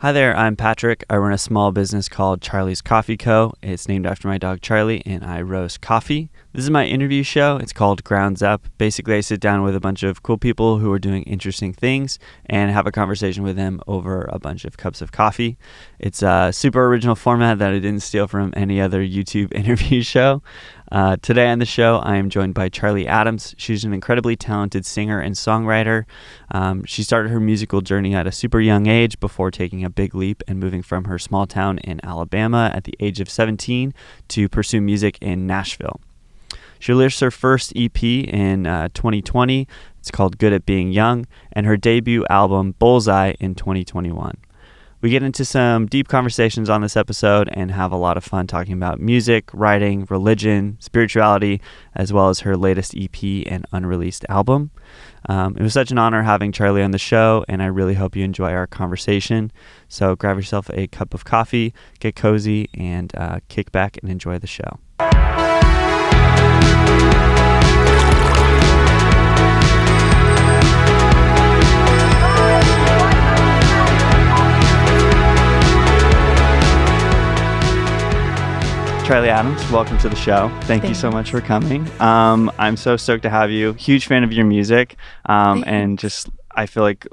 Hi there, I'm Patrick. I run a small business called Charli's Coffee Co. It's named after my dog Charlie, and I roast coffee. This is my interview show. It's called Grounds Up. Basically, I sit down with a bunch of cool people who are doing interesting things and have a conversation with them over a bunch of cups of coffee. It's a super original format that I didn't steal from any other YouTube interview show. Today on the show, I am joined by Charli Adams. She's an incredibly talented singer and songwriter. She started her musical journey at a super young age before taking a big leap and moving from her small town in Alabama at the age of 17 to pursue music in Nashville. She released her first EP in 2020. It's called Good at Being Young, and her debut album, Bullseye, in 2021. We get into some deep conversations on this episode and have a lot of fun talking about music, writing, religion, spirituality, as well as her latest EP and unreleased album. It was such an honor having Charli on the show, and I really hope you enjoy our conversation. So grab yourself a cup of coffee, get cozy, and kick back and enjoy the show. Charli Adams, welcome to the show. Thank you so much for coming. I'm so stoked to have you. Huge fan of your music. And just, I feel like,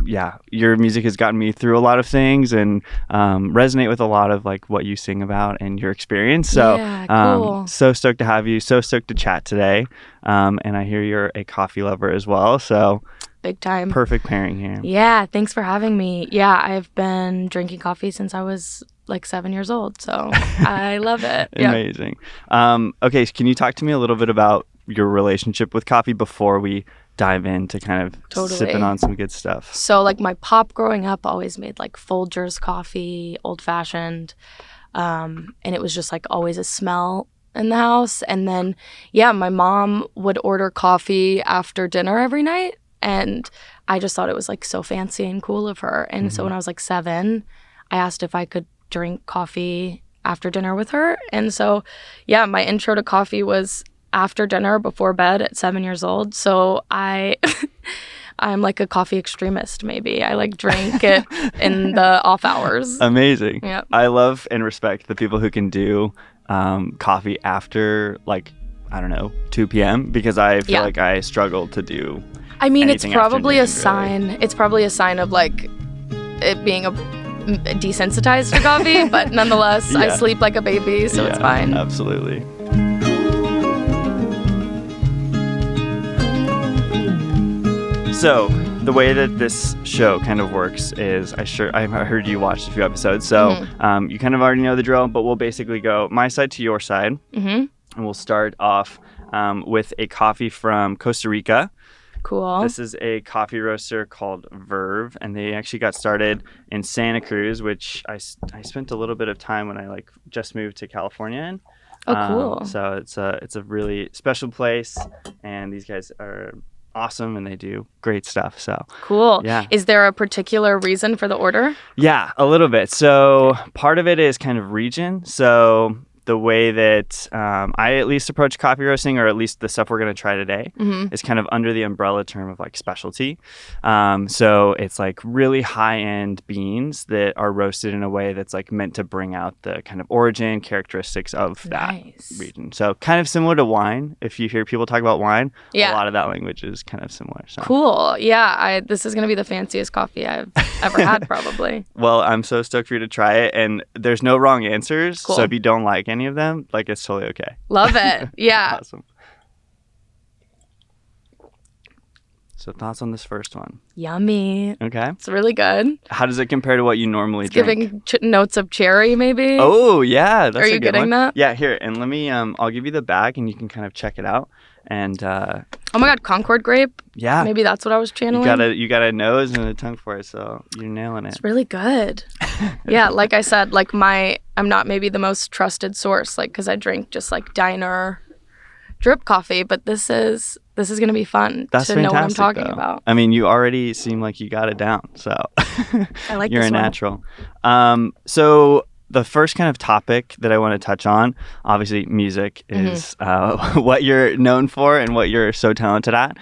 your music has gotten me through a lot of things and resonate with a lot of like what you sing about and your experience. So, cool. So stoked to have you. So stoked to chat today. And I hear you're a coffee lover as well. So big time. Perfect pairing here. Yeah. Thanks for having me. Yeah. I've been drinking coffee since I was like 7 years old. So I love it. Amazing. Okay. So can you talk to me a little bit about your relationship with coffee before we dive into kind of sipping on some good stuff? So like my pop growing up always made like Folgers coffee, old fashioned. And it was just like always a smell in the house. And then, my mom would order coffee after dinner every night. And I just thought it was like so fancy and cool of her. And so when I was like 7, I asked if I could drink coffee after dinner with her. And so, my intro to coffee was after dinner before bed at 7 years old. So I'm like a coffee extremist, maybe. I like drink it in the off hours. Amazing. Yep. I love and respect the people who can do coffee after like, 2 p.m. because I feel like I struggle to do it's probably a sign. Really. It's probably a sign of like it being desensitized to coffee, but nonetheless, I sleep like a baby, so it's fine. Absolutely. So the way that this show kind of works is, I heard you watched a few episodes, so you kind of already know the drill, but we'll basically go my side to your side, and we'll start off with a coffee from Costa Rica. Cool. This is a coffee roaster called Verve, and they actually got started in Santa Cruz, which I spent a little bit of time when I just moved to California in. Oh, cool. So it's a really special place, and these guys are awesome, and they do great stuff. So cool. Yeah. Is there a particular reason for the order? Yeah, a little bit. So part of it is kind of region. So the way that I at least approach coffee roasting, or at least the stuff we're going to try today, is kind of under the umbrella term of like specialty. So it's like really high-end beans that are roasted in a way that's like meant to bring out the kind of origin characteristics of that region. So kind of similar to wine. If you hear people talk about wine, a lot of that language is kind of similar. So. Cool. Yeah, this is going to be the fanciest coffee I've ever had, probably. Well, I'm so stoked for you to try it, and there's no wrong answers. Cool. So if you don't like any of them, like, it's totally okay. Love it. Yeah. Awesome. So thoughts on this first one? Yummy. Okay. It's really good. How does it compare to what you normally drink? Giving notes of cherry, maybe. Oh, yeah. That's Are you getting that? Yeah, here. And let me, I'll give you the bag and you can kind of check it out. And oh my God, Concord grape. Yeah. Maybe that's what I was channeling. You got a nose and a tongue for it, so you're nailing it. It's really good. Yeah, like I said, like I'm not maybe the most trusted source, like, because I drink just like diner drip coffee, but this is gonna be fun to know what I'm talking about. I mean, you already seem like you got it down, so I like you're this a one. natural. So the first kind of topic that I want to touch on, obviously music is what you're known for and what you're so talented at.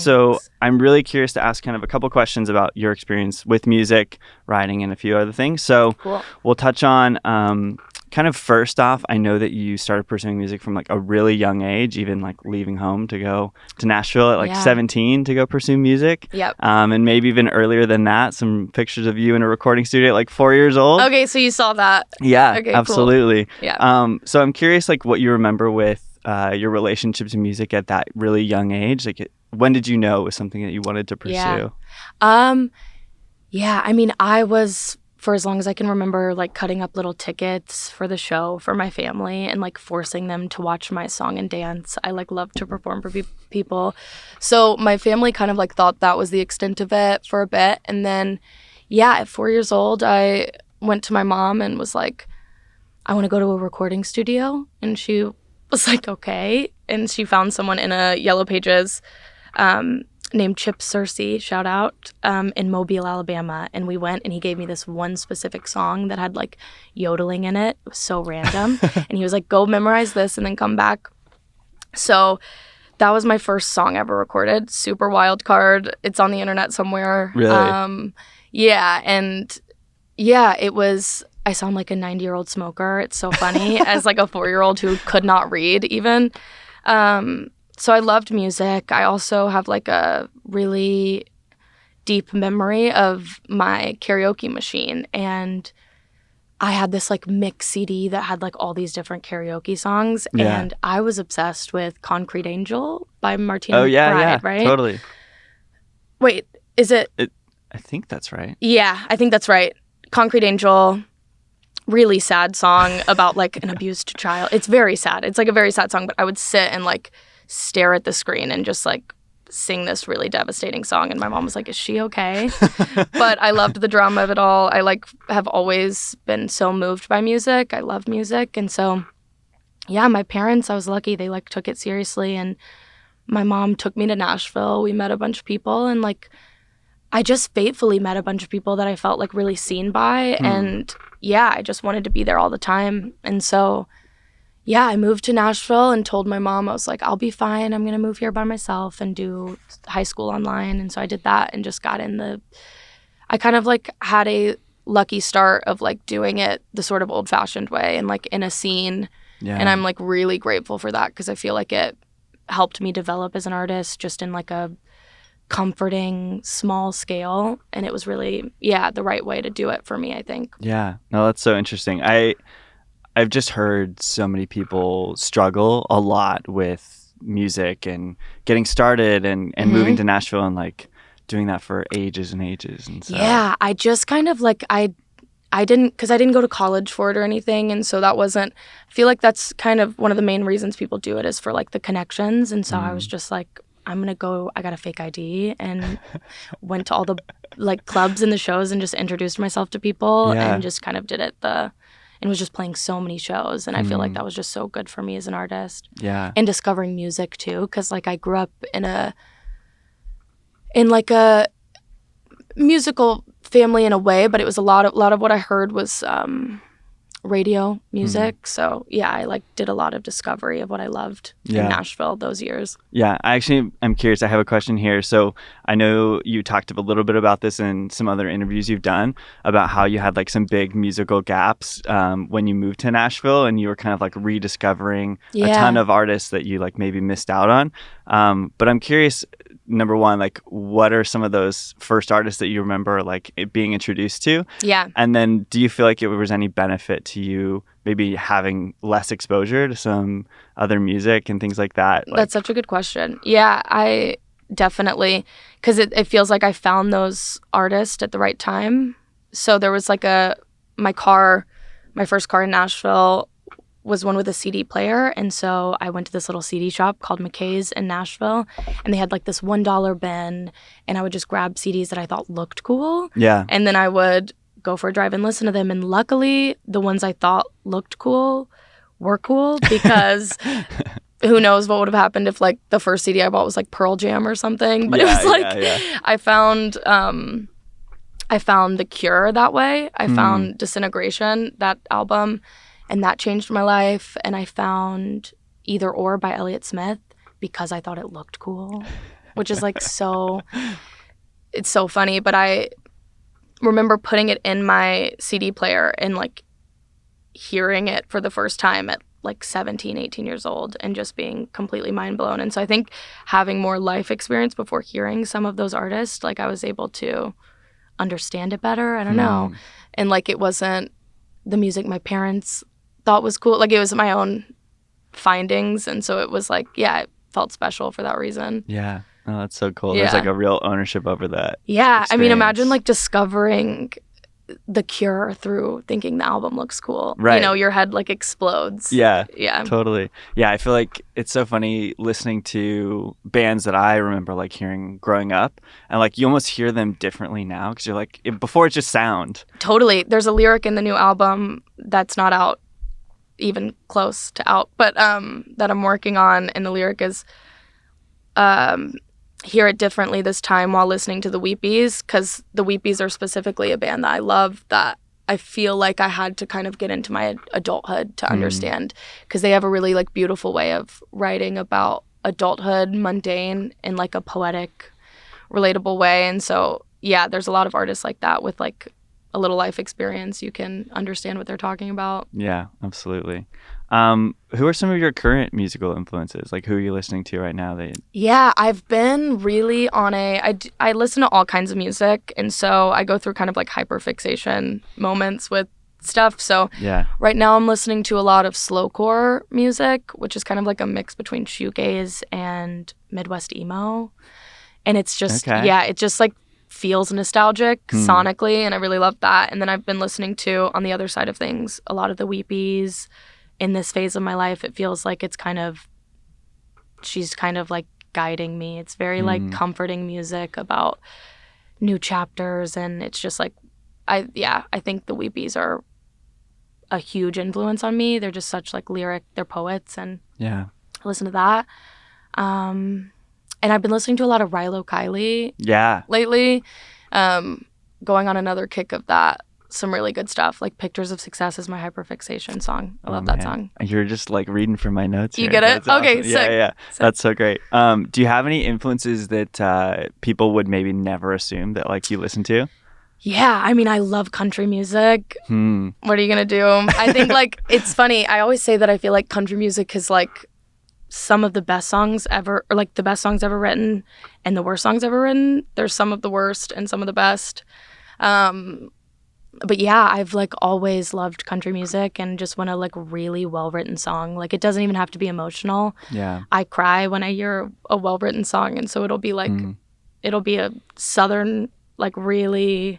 So I'm really curious to ask kind of a couple questions about your experience with music, writing, and a few other things. So we'll touch on kind of first off, I know that you started pursuing music from like a really young age, even like leaving home to go to Nashville at like 17 to go pursue music. Yep. And maybe even earlier than that, some pictures of you in a recording studio at like 4 years old. Okay, so you saw that. Yeah, okay, absolutely. Cool. Yeah. So I'm curious like what you remember with your relationship to music at that really young age. Like when did you know it was something that you wanted to pursue? Yeah, I mean, I was, for as long as I can remember, like cutting up little tickets for the show for my family and like forcing them to watch my song and dance. I like love to perform for people. So my family kind of like thought that was the extent of it for a bit. And then, at 4 years old, I went to my mom and was like, I want to go to a recording studio. And she was like, okay. And she found someone in a Yellow Pages named Chip Searcy, shout out, in Mobile, Alabama. And we went and he gave me this one specific song that had like yodeling in it. It was so random. And he was like, go memorize this and then come back. So that was my first song ever recorded. Super wild card. It's on the internet somewhere. Really? It was, I sound like a 90-year-old smoker. It's so funny as like a 4-year-old who could not read even. So I loved music. I also have like a really deep memory of my karaoke machine. And I had this like mix CD that had like all these different karaoke songs. Yeah. And I was obsessed with Concrete Angel by Martina McBride, yeah, right? Totally. Wait, is it? I think that's right. Yeah, I think that's right. Concrete Angel, really sad song about like an abused child. It's very sad. It's like a very sad song, but I would sit and like stare at the screen and just like sing this really devastating song, and my mom was like, is she okay? But I loved the drama of it all. I like have always been so moved by music. I love music. And so my parents, I was lucky, they like took it seriously, and my mom took me to Nashville. We met a bunch of people, and like I just fatefully met a bunch of people that I felt like really seen by. And I just wanted to be there all the time. And so I moved to Nashville and told my mom, I was like, I'll be fine. I'm going to move here by myself and do high school online. And so I did that and just got in I kind of like had a lucky start of like doing it the sort of old fashioned way and like in a scene. Yeah. And I'm like really grateful for that because I feel like it helped me develop as an artist just in like a comforting small scale. And it was really, the right way to do it for me, I think. Yeah. No, that's so interesting. I've just heard so many people struggle a lot with music and getting started and moving to Nashville and like doing that for ages and ages. And so I just kind of like I didn't go to college for it or anything, and so that wasn't, I feel like that's kind of one of the main reasons people do it is for like the connections. And so I was just like, I'm gonna go, I got a fake ID and went to all the like clubs and the shows and just introduced myself to people and just kind of did it and was just playing so many shows. And I feel like that was just so good for me as an artist. Yeah. And discovering music too, because like I grew up in like a musical family in a way, but it was a lot of what I heard was radio music. So I like did a lot of discovery of what I loved in Nashville those years. Yeah, I'm curious. I have a question here. So I know you talked a little bit about this in some other interviews you've done about how you had like some big musical gaps when you moved to Nashville and you were kind of like rediscovering a ton of artists that you like maybe missed out on. But I'm curious, number one, like what are some of those first artists that you remember like being introduced to? Yeah. And then do you feel like it was any benefit to you maybe having less exposure to some other music and things like that? That's such a good question. Yeah, I definitely, because it feels like I found those artists at the right time. So there was like my first car in Nashville was one with a CD player. And so I went to this little CD shop called McKay's in Nashville, and they had like this $1 bin, and I would just grab CDs that I thought looked cool. Yeah. And then I would go for a drive and listen to them. And luckily, the ones I thought looked cool were cool, because who knows what would have happened if like the first CD I bought was like Pearl Jam or something. But it was like I found I found The Cure that way. I found Disintegration, that album, and that changed my life. And I found Either Or by Elliott Smith because I thought it looked cool, which is like it's so funny. But I remember putting it in my CD player and like hearing it for the first time at like 17, 18 years old and just being completely mind blown. And so I think having more life experience before hearing some of those artists, like I was able to understand it better. I don't know. And like it wasn't the music my parents thought was cool. Like it was my own findings. And so it was like, yeah, it felt special for that reason. Yeah. Oh, that's so cool. There's like a real ownership over that. Yeah. Experience. I mean, imagine like discovering The Cure through thinking the album looks cool. Right. You know, your head like explodes. Yeah. Yeah. Totally. Yeah. I feel like it's so funny listening to bands that I remember like hearing growing up, and like you almost hear them differently now because you're like, before it's just sound. Totally. There's a lyric in the new album that's not out, even close to out, but that I'm working on, and the lyric is hear it differently this time while listening to the Weepies, because the Weepies are specifically a band that I love that I feel like I had to kind of get into my adulthood to understand, because they have a really like beautiful way of writing about adulthood, mundane, in like a poetic, relatable way. And so yeah, there's a lot of artists like that with like a little life experience. You can understand what they're talking about. Yeah, absolutely. Who are some of your current musical influences? Like, who are you listening to right now? Yeah, I've been really on I listen to all kinds of music, and so I go through kind of like hyperfixation moments with stuff. So yeah, right now I'm listening to a lot of slowcore music, which is kind of like a mix between shoegaze and Midwest emo. And it's just, it just like feels nostalgic sonically, and I really love that. And then I've been listening to, on the other side of things, a lot of the Weepies. In this phase of my life, it feels like she's kind of like guiding me. It's very like comforting music about new chapters, and it's just like, I think the Weepies are a huge influence on me. They're just such like they're poets, and I listen to that. And I've been listening to a lot of Rilo Kiley lately, going on another kick of that. Some really good stuff, like Pictures of Success is my hyperfixation song. I love that song. You're just like reading from my notes here. You get it? That's awesome. Okay, sick. Yeah. Sick. That's so great. Do you have any influences that people would maybe never assume that like you listen to? Yeah, I mean, I love country music. What are you gonna do? I think like, it's funny. I always say that I feel like country music is like some of the best songs ever, or like the best songs ever written and the worst songs ever written. There's some of the worst and some of the best. But yeah, I've like always loved country music, and just when a like really well-written song, like it doesn't even have to be emotional. Yeah. I cry when I hear a well-written song, and so it'll be like, it'll be a Southern, like really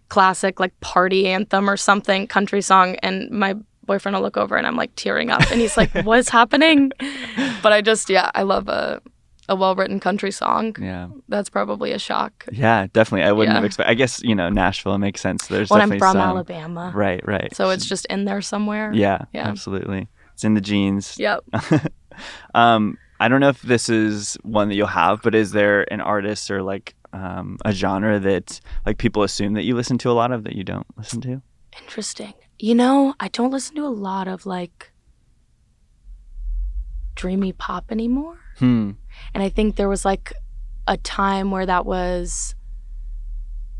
classic, like party anthem or something, country song, and my boyfriend will look over and I'm like tearing up, and he's like, what's happening? But I love a well-written country song. Yeah. That's probably a shock. Yeah, definitely. I wouldn't have expected. I guess, Nashville makes sense. There's definitely I'm from some... Alabama. Right. So it's just in there somewhere. Yeah, absolutely. It's in the genes. Yep. I don't know if this is one that you'll have, but is there an artist or like a genre that like people assume that you listen to a lot of that you don't listen to? Interesting. I don't listen to a lot of like dreamy pop anymore. And I think there was like a time where that was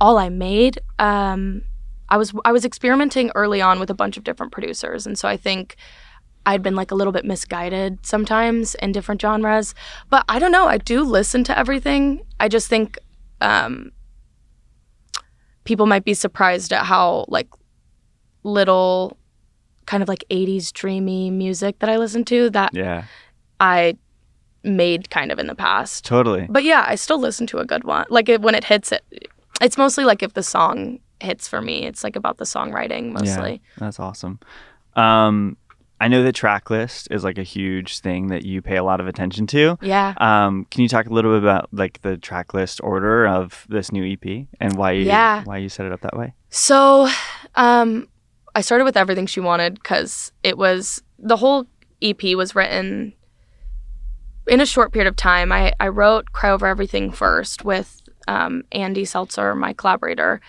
all I made. I was experimenting early on with a bunch of different producers, and so I think I'd been like a little bit misguided sometimes in different genres. But I don't know, I do listen to everything. I just think people might be surprised at how like little kind of like 80s dreamy music that I listen to that I made kind of in the past. Totally. But yeah, I still listen to a good one. Like when it hits it's mostly like if the song hits for me. It's like about the songwriting mostly. Yeah, that's awesome. I know the track list is like a huge thing that you pay a lot of attention to. Yeah. Can you talk a little bit about like the track list order of this new EP and why you set it up that way? So, I started with Everything She Wanted because the whole EP was written in a short period of time. I wrote Cry Over Everything first with Andy Seltzer, my collaborator,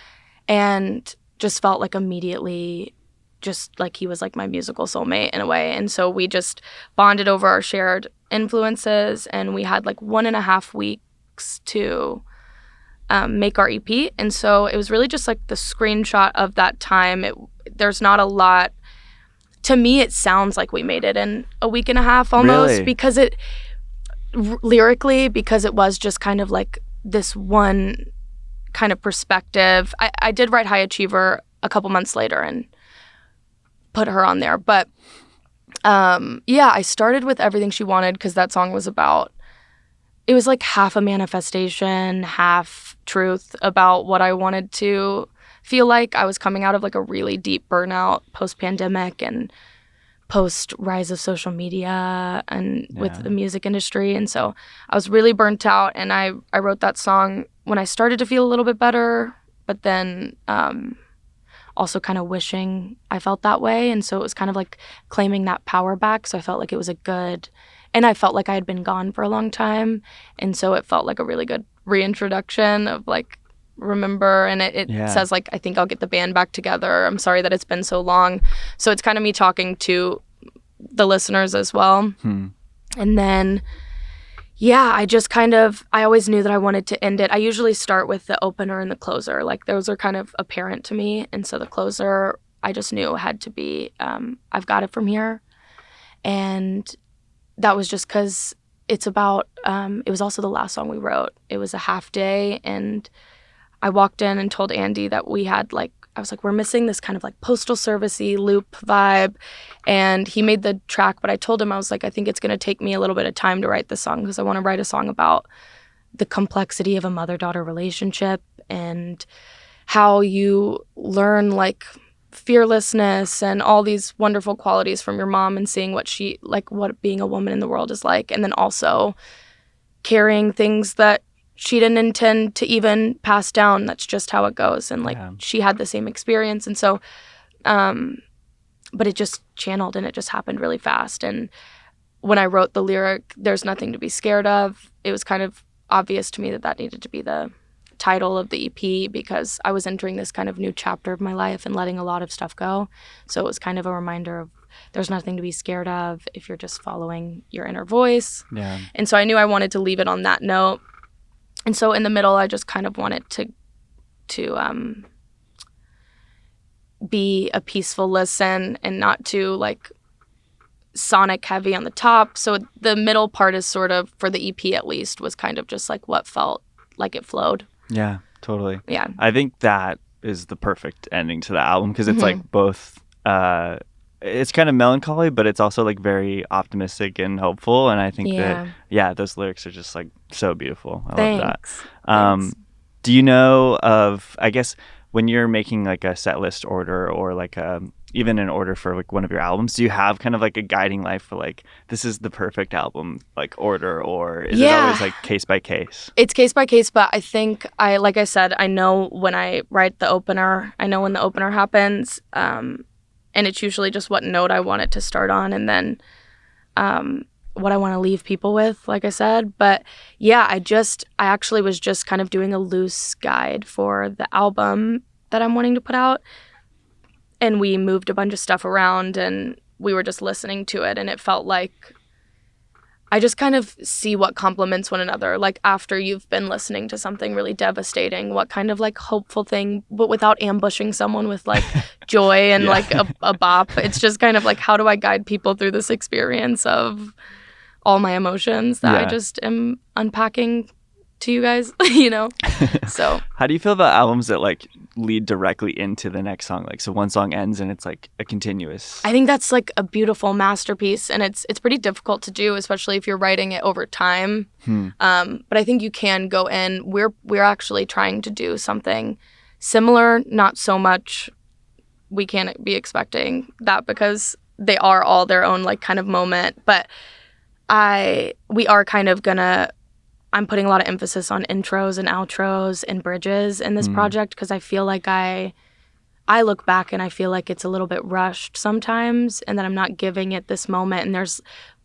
and just felt like immediately just like he was like my musical soulmate in a way. And so we just bonded over our shared influences, and we had like 1.5 weeks to make our EP. And so it was really just like the screenshot of that time. There's not a lot. To me, it sounds like we made it in a week and a half almost. Really? Because lyrically, because it was just kind of like this one kind of perspective. I did write High Achiever a couple months later and put her on there. But I started with Everything She Wanted because that song was about, it was like half a manifestation, half truth about what I wanted to feel like. I was coming out of like a really deep burnout post-pandemic and post-rise of social media and with the music industry. And so I was really burnt out, and I wrote that song when I started to feel a little bit better, but then also kind of wishing I felt that way. And so it was kind of like claiming that power back. So I felt like it was and I felt like I had been gone for a long time. And so it felt like a really good reintroduction of like, remember, and it says like, I think I'll get the band back together. I'm sorry that it's been so long. So it's kind of me talking to the listeners as well. And then I just I always knew that I wanted to end it. I usually start with the opener and the closer. Like those are kind of apparent to me. And so the closer, I just knew had to be, I've got it from here. And that was just because it's about, it was also the last song we wrote. It was a half day, and I walked in and told Andy that we had I was like, we're missing this kind of like postal service-y loop vibe. And he made the track, but I told him, I was like, I think it's going to take me a little bit of time to write this song because I want to write a song about the complexity of a mother-daughter relationship and how you learn like fearlessness and all these wonderful qualities from your mom and seeing what what being a woman in the world is like. And then also carrying things that she didn't intend to even pass down. That's just how it goes. And she had the same experience. And so, but it just channeled and it just happened really fast. And when I wrote the lyric, there's nothing to be scared of, it was kind of obvious to me that needed to be the title of the EP because I was entering this kind of new chapter of my life and letting a lot of stuff go. So it was kind of a reminder of there's nothing to be scared of if you're just following your inner voice. Yeah. And so I knew I wanted to leave it on that note. And so in the middle, I just kind of wanted to be a peaceful listen and not too like sonic heavy on the top. So the middle part is sort of, for the EP at least, was kind of just like what felt like it flowed. Yeah, totally. Yeah. I think that is the perfect ending to the album because it's like both, it's kind of melancholy, but it's also like very optimistic and hopeful. And I think that, those lyrics are just like so beautiful. I love that. Thanks. Do you know of, I guess, when you're making like a set list order or like even an order for like one of your albums, do you have kind of like a guiding light for like, this is the perfect album like order, or is it always like case by case? It's case by case, but I think like I said, I know when I write the opener, I know when the opener happens, and it's usually just what note I want it to start on, and then what I want to leave people with, like I said. But yeah, I actually was just kind of doing a loose guide for the album that I'm wanting to put out. And we moved a bunch of stuff around and we were just listening to it. And it felt like I just kind of see what complements one another. Like after you've been listening to something really devastating, what kind of like hopeful thing, but without ambushing someone with like joy and like a bop. It's just kind of like, how do I guide people through this experience of all my emotions that I just am unpacking to you guys, So how do you feel about albums that like lead directly into the next song? Like, so one song ends and it's like a continuous. I think that's like a beautiful masterpiece, and it's pretty difficult to do, especially if you're writing it over time. But I think you can go in. We're actually trying to do something similar, not so much. We can't be expecting that because they are all their own like kind of moment, but we are kind of I'm putting a lot of emphasis on intros and outros and bridges in this project because I feel like I look back and I feel like it's a little bit rushed sometimes and that I'm not giving it this moment. And there's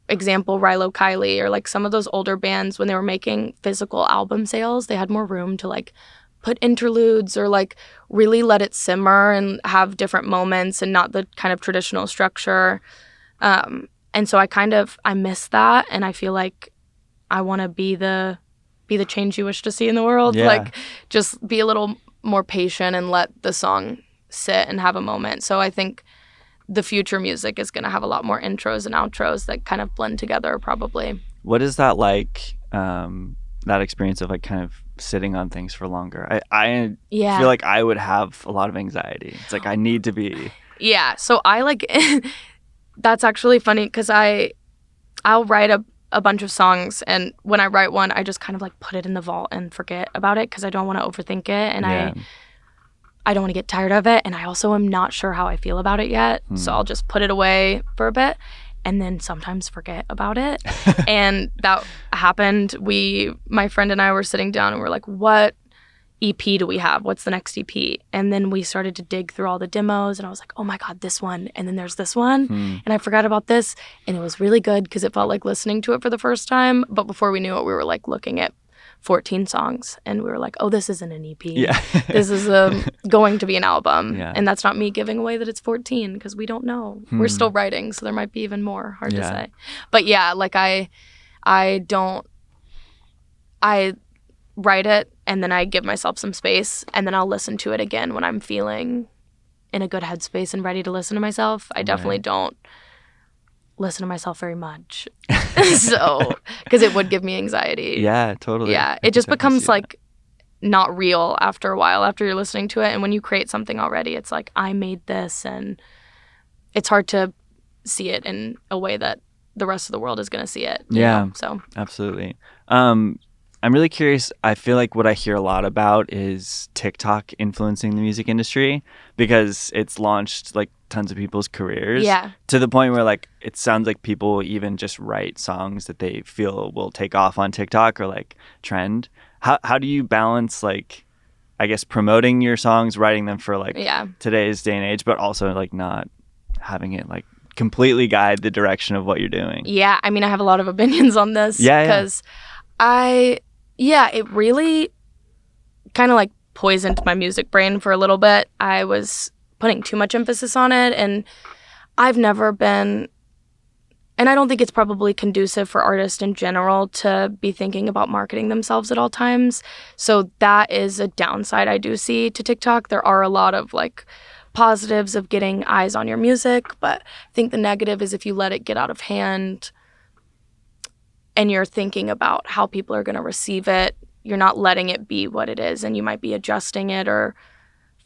example Rilo Kiley or like some of those older bands when they were making physical album sales, they had more room to like put interludes or like really let it simmer and have different moments and not the kind of traditional structure. And so I miss that, and I feel like I want to be the change you wish to see in the world. Yeah. Like just be a little more patient and let the song sit and have a moment. So I think the future music is going to have a lot more intros and outros that kind of blend together probably. What is that like, that experience of like kind of sitting on things for longer? I feel like I would have a lot of anxiety. It's like I need to be... Yeah, so I like... That's actually funny because I'll write a bunch of songs, and when I write one, I just kind of like put it in the vault and forget about it because I don't want to overthink it, and I don't want to get tired of it, and I also am not sure how I feel about it yet, so I'll just put it away for a bit and then sometimes forget about it. And that happened. My friend and I were sitting down and we're like, what EP do we have? What's the next EP? And then we started to dig through all the demos, and I was like, oh my God, this one. And then there's this one. And I forgot about this. And it was really good because it felt like listening to it for the first time. But before we knew it, we were like looking at 14 songs, and we were like, oh, this isn't an EP. Yeah. This is going to be an album. Yeah. And that's not me giving away that it's 14 because we don't know. We're still writing, so there might be even more. Hard to say. But yeah, like I write it, and then I give myself some space, and then I'll listen to it again when I'm feeling in a good headspace and ready to listen to myself. I definitely don't listen to myself very much. So, because it would give me anxiety. Yeah, totally. Yeah, it just becomes like not real after a while, after you're listening to it. And when you create something already, it's like, I made this, and it's hard to see it in a way that the rest of the world is going to see it. You know? So absolutely. I'm really curious. I feel like what I hear a lot about is TikTok influencing the music industry because it's launched like tons of people's careers. Yeah. To the point where like it sounds like people even just write songs that they feel will take off on TikTok or like trend. How do you balance like, I guess, promoting your songs, writing them for like today's day and age, but also like not having it like completely guide the direction of what you're doing? Yeah. I mean, I have a lot of opinions on this because it really kind of like poisoned my music brain for a little bit. I was putting too much emphasis on it, and I've never been, and I don't think it's probably conducive for artists in general to be thinking about marketing themselves at all times. So that is a downside I do see to TikTok. There are a lot of like positives of getting eyes on your music, but I think the negative is if you let it get out of hand and you're thinking about how people are going to receive it, you're not letting it be what it is, and you might be adjusting it or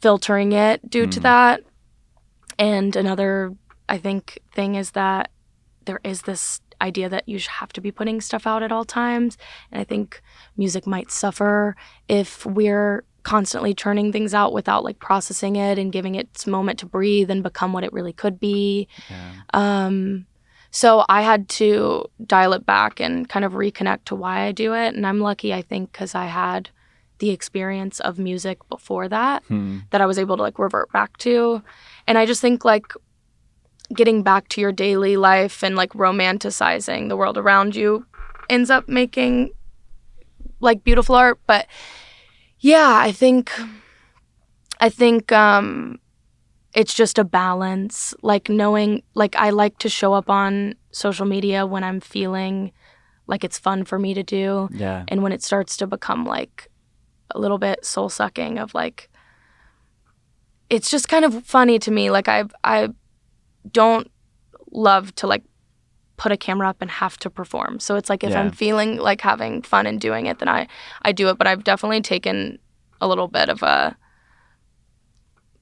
filtering it due to that. And another, I think, thing is that there is this idea that you have to be putting stuff out at all times, and I think music might suffer if we're constantly churning things out without like processing it and giving it its moment to breathe and become what it really could be. So I had to dial it back and kind of reconnect to why I do it. And I'm lucky, I think, because I had the experience of music before that, that I was able to like revert back to. And I just think like getting back to your daily life and like romanticizing the world around you ends up making like beautiful art. But yeah, I think it's just a balance, like knowing, like I like to show up on social media when I'm feeling like it's fun for me to do. Yeah. And when it starts to become like a little bit soul sucking of like, it's just kind of funny to me. Like I don't love to like put a camera up and have to perform. So it's like if I'm feeling like having fun and doing it, then I do it. But I've definitely taken a little bit of a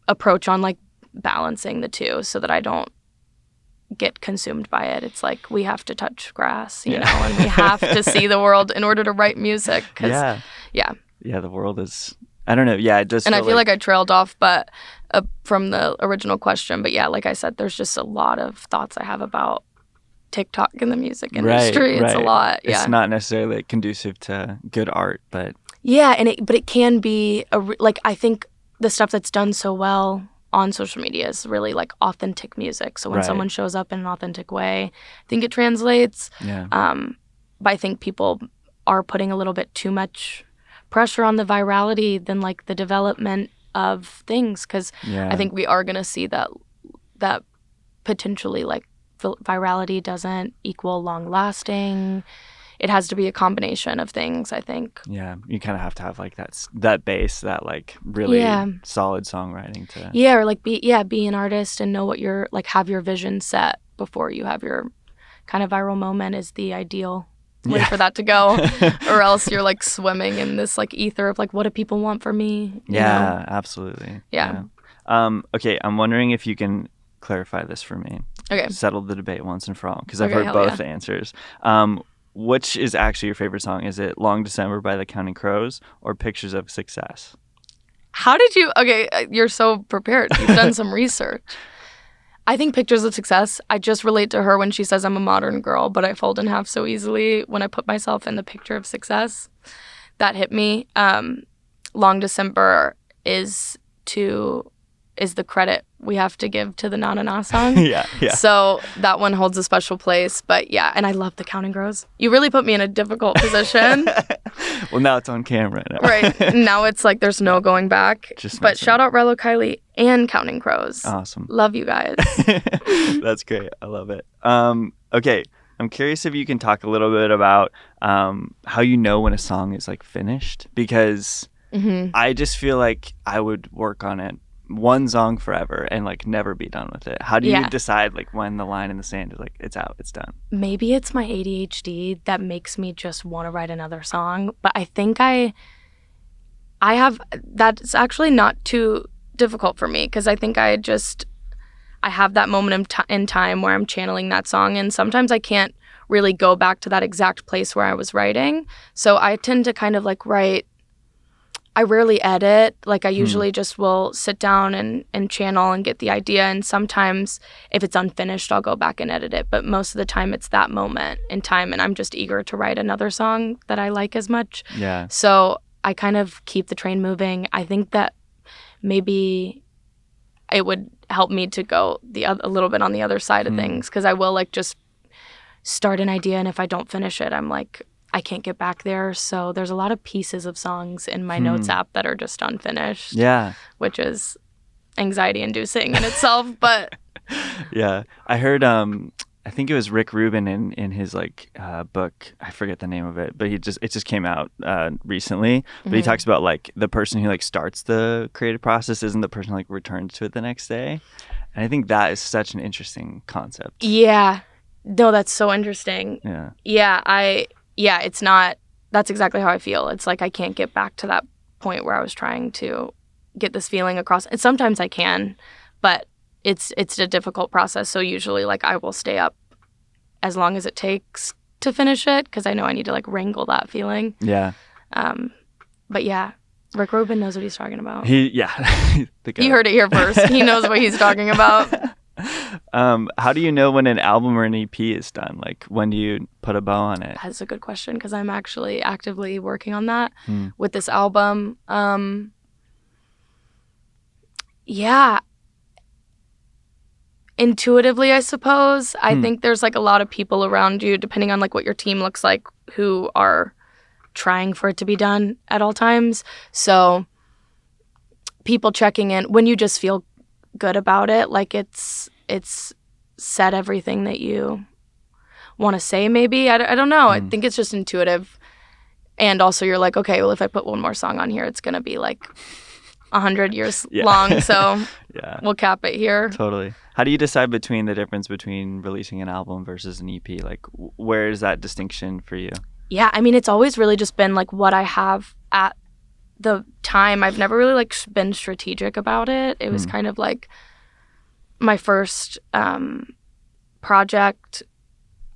approach on like balancing the two so that I don't get consumed by it. It's like we have to touch grass, you know, and we have to see the world in order to write music. The world is, I don't know. Yeah, it does. And I feel like I trailed off, but from the original question. But yeah, like I said, there's just a lot of thoughts I have about TikTok in the music industry. It's a lot. Yeah, it's not necessarily like conducive to good art, but but it can be like I think the stuff that's done so well on social media is really like authentic music. So when someone shows up in an authentic way, I think it translates. But I think people are putting a little bit too much pressure on the virality than like the development of things, because Yeah. I think we are going to see that potentially like virality doesn't equal long lasting. It has to be a combination of things, I think. Yeah, you kind of have to have like that base, that like really solid songwriting to. Yeah, or like be an artist and know what you're like, have your vision set before you have your kind of viral moment is the ideal way for that to go. Or else you're like swimming in this like ether of like, what do people want from me? You know? Absolutely. Yeah. Okay, I'm wondering if you can clarify this for me. Okay. Settle the debate once and for all, because I've heard both answers. Which is actually your favorite song? Is it Long December by the Counting Crows or Pictures of Success? How did you... Okay, you're so prepared. You've done some research. I think Pictures of Success, I just relate to her when she says I'm a modern girl, but I fold in half so easily when I put myself in the picture of success. That hit me. Long December is the credit we have to give to the Na Na Na song. Yeah. So that one holds a special place. But yeah, and I love the Counting Crows. You really put me in a difficult position. Well, now it's on camera. Now. Right. Now it's like there's no going back. But shout out Relo Kiley and Counting Crows. Awesome. Love you guys. That's great. I love it. Okay. I'm curious if you can talk a little bit about how you know when a song is like finished, because I just feel like I would work on it one song forever and like never be done with it. How do you decide like when the line in the sand is like it's out, it's done? Maybe it's my ADHD that makes me just want to write another song, but I think I have, that's actually not too difficult for me, because I think I have that moment in time where I'm channeling that song, and sometimes I can't really go back to that exact place where I was writing. So I tend to kind of like write. I rarely edit. Like I usually just will sit down and channel and get the idea. And sometimes if it's unfinished, I'll go back and edit it. But most of the time it's that moment in time, and I'm just eager to write another song that I like as much. Yeah. So I kind of keep the train moving. I think that maybe it would help me to go a little bit on the other side of things, because I will like just start an idea, and if I don't finish it, I'm like, I can't get back there. So there's a lot of pieces of songs in my notes app that are just unfinished. Yeah. Which is anxiety inducing in itself. But yeah. I heard I think it was Rick Rubin in his like book, I forget the name of it, but it just came out recently. But he talks about like the person who like starts the creative process isn't the person who like returns to it the next day. And I think that is such an interesting concept. Yeah. No, that's so interesting. Yeah, it's not, that's exactly how I feel. It's like I can't get back to that point where I was trying to get this feeling across. And sometimes I can, but it's a difficult process. So usually like I will stay up as long as it takes to finish it, because I know I need to like wrangle that feeling. Yeah. But yeah, Rick Rubin knows what he's talking about. You heard it here first. He knows what he's talking about. How do you know when an album or an EP is done? Like, when do you put a bow on it? That's a good question, because I'm actually actively working on that with this album. Yeah. Intuitively, I suppose. I think there's like a lot of people around you, depending on like what your team looks like, who are trying for it to be done at all times. So people checking in when you just feel good about it, like it's said everything that you want to say. Maybe I don't know. I think it's just intuitive, and also you're like, okay, well, if I put one more song on here, it's gonna be like 100 years long, so we'll cap it here. Totally. How do you decide between the difference between releasing an album versus an EP? Like, where is that distinction for you? Yeah, I mean, it's always really just been like what I have at the time. I've never really like been strategic about it. It was kind of like my first project.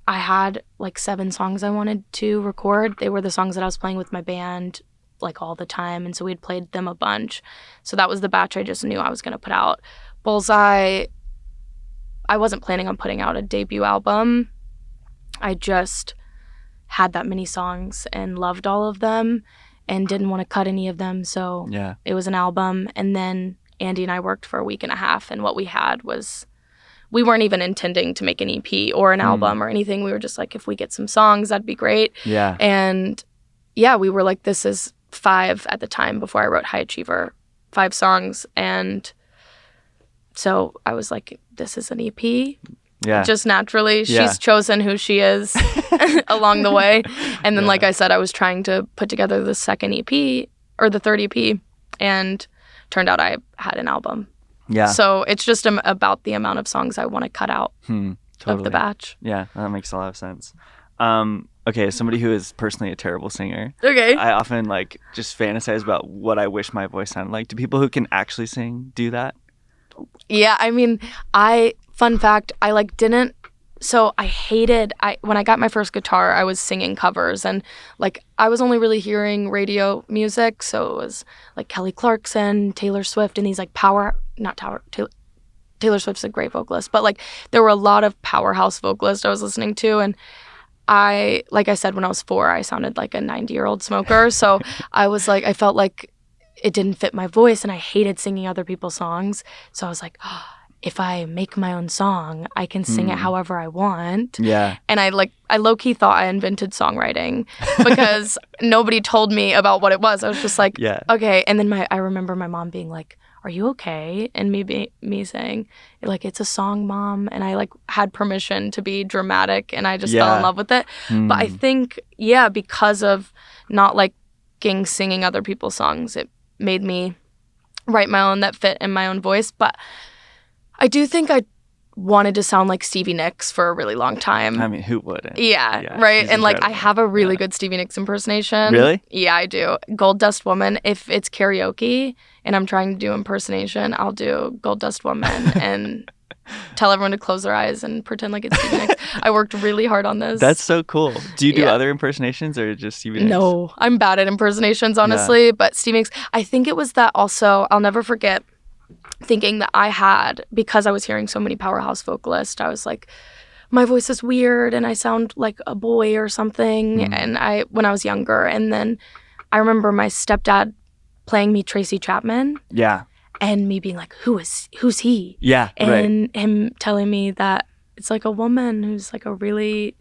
I had like 7 songs I wanted to record. They were the songs that I was playing with my band like all the time, and so we'd played them a bunch. So that was the batch I just knew I was going to put out. Bullseye, I wasn't planning on putting out a debut album. I just had that many songs and loved all of them and didn't want to cut any of them, so it was an album. And then Andy and I worked for a week and a half, and what we had was, we weren't even intending to make an EP or an album or anything. We were just like, if we get some songs, that'd be great. Yeah. And yeah, we were like, this is 5 at the time before I wrote High Achiever, 5 songs. And so I was like, this is an EP. Yeah. Just naturally. Yeah. She's chosen who she is along the way. And then, like I said, I was trying to put together the second EP or the third EP, and turned out I had an album. Yeah. So it's just about the amount of songs I want to cut out Totally. of the batch. Yeah, that makes a lot of sense. Okay, as somebody who is personally a terrible singer, Okay. I often like just fantasize about what I wish my voice sounded like. Do people who can actually sing do that? Yeah, I mean, fun fact, I like didn't, so when I got my first guitar, I was singing covers, and like I was only really hearing radio music, so it was like Kelly Clarkson, Taylor Swift, and these like Taylor Swift's a great vocalist, but like there were a lot of powerhouse vocalists I was listening to, and like I said, when I was 4, I sounded like a 90-year-old smoker, so I was like, I felt like it didn't fit my voice, and I hated singing other people's songs. So I was like, oh, if I make my own song, I can sing it however I want. Yeah. And I low-key thought I invented songwriting because nobody told me about what it was. I was just like, okay. And then I remember my mom being like, are you okay? And me saying, like, it's a song, Mom. And I like had permission to be dramatic, and I just fell in love with it. But I think, because of not liking singing other people's songs, it made me write my own that fit in my own voice. But I do think I wanted to sound like Stevie Nicks for a really long time. I mean, who wouldn't? Yeah, right. And incredible. like I have a really good Stevie Nicks impersonation. Really? Yeah, I do. Gold Dust Woman. If it's karaoke and I'm trying to do impersonation, I'll do Gold Dust Woman and tell everyone to close their eyes and pretend like it's Stevie Nicks. I worked really hard on this. That's so cool. Do you do other impersonations or just Stevie Nicks? No, I'm bad at impersonations, honestly. But Stevie Nicks, I think it was that also, I'll never forget thinking that I had, because I was hearing so many powerhouse vocalists, I was like, my voice is weird and I sound like a boy or something. And when I was younger, and then I remember my stepdad playing me Tracy Chapman. Yeah. And me being like, who's he? Yeah, and him telling me that it's like a woman who's like a really,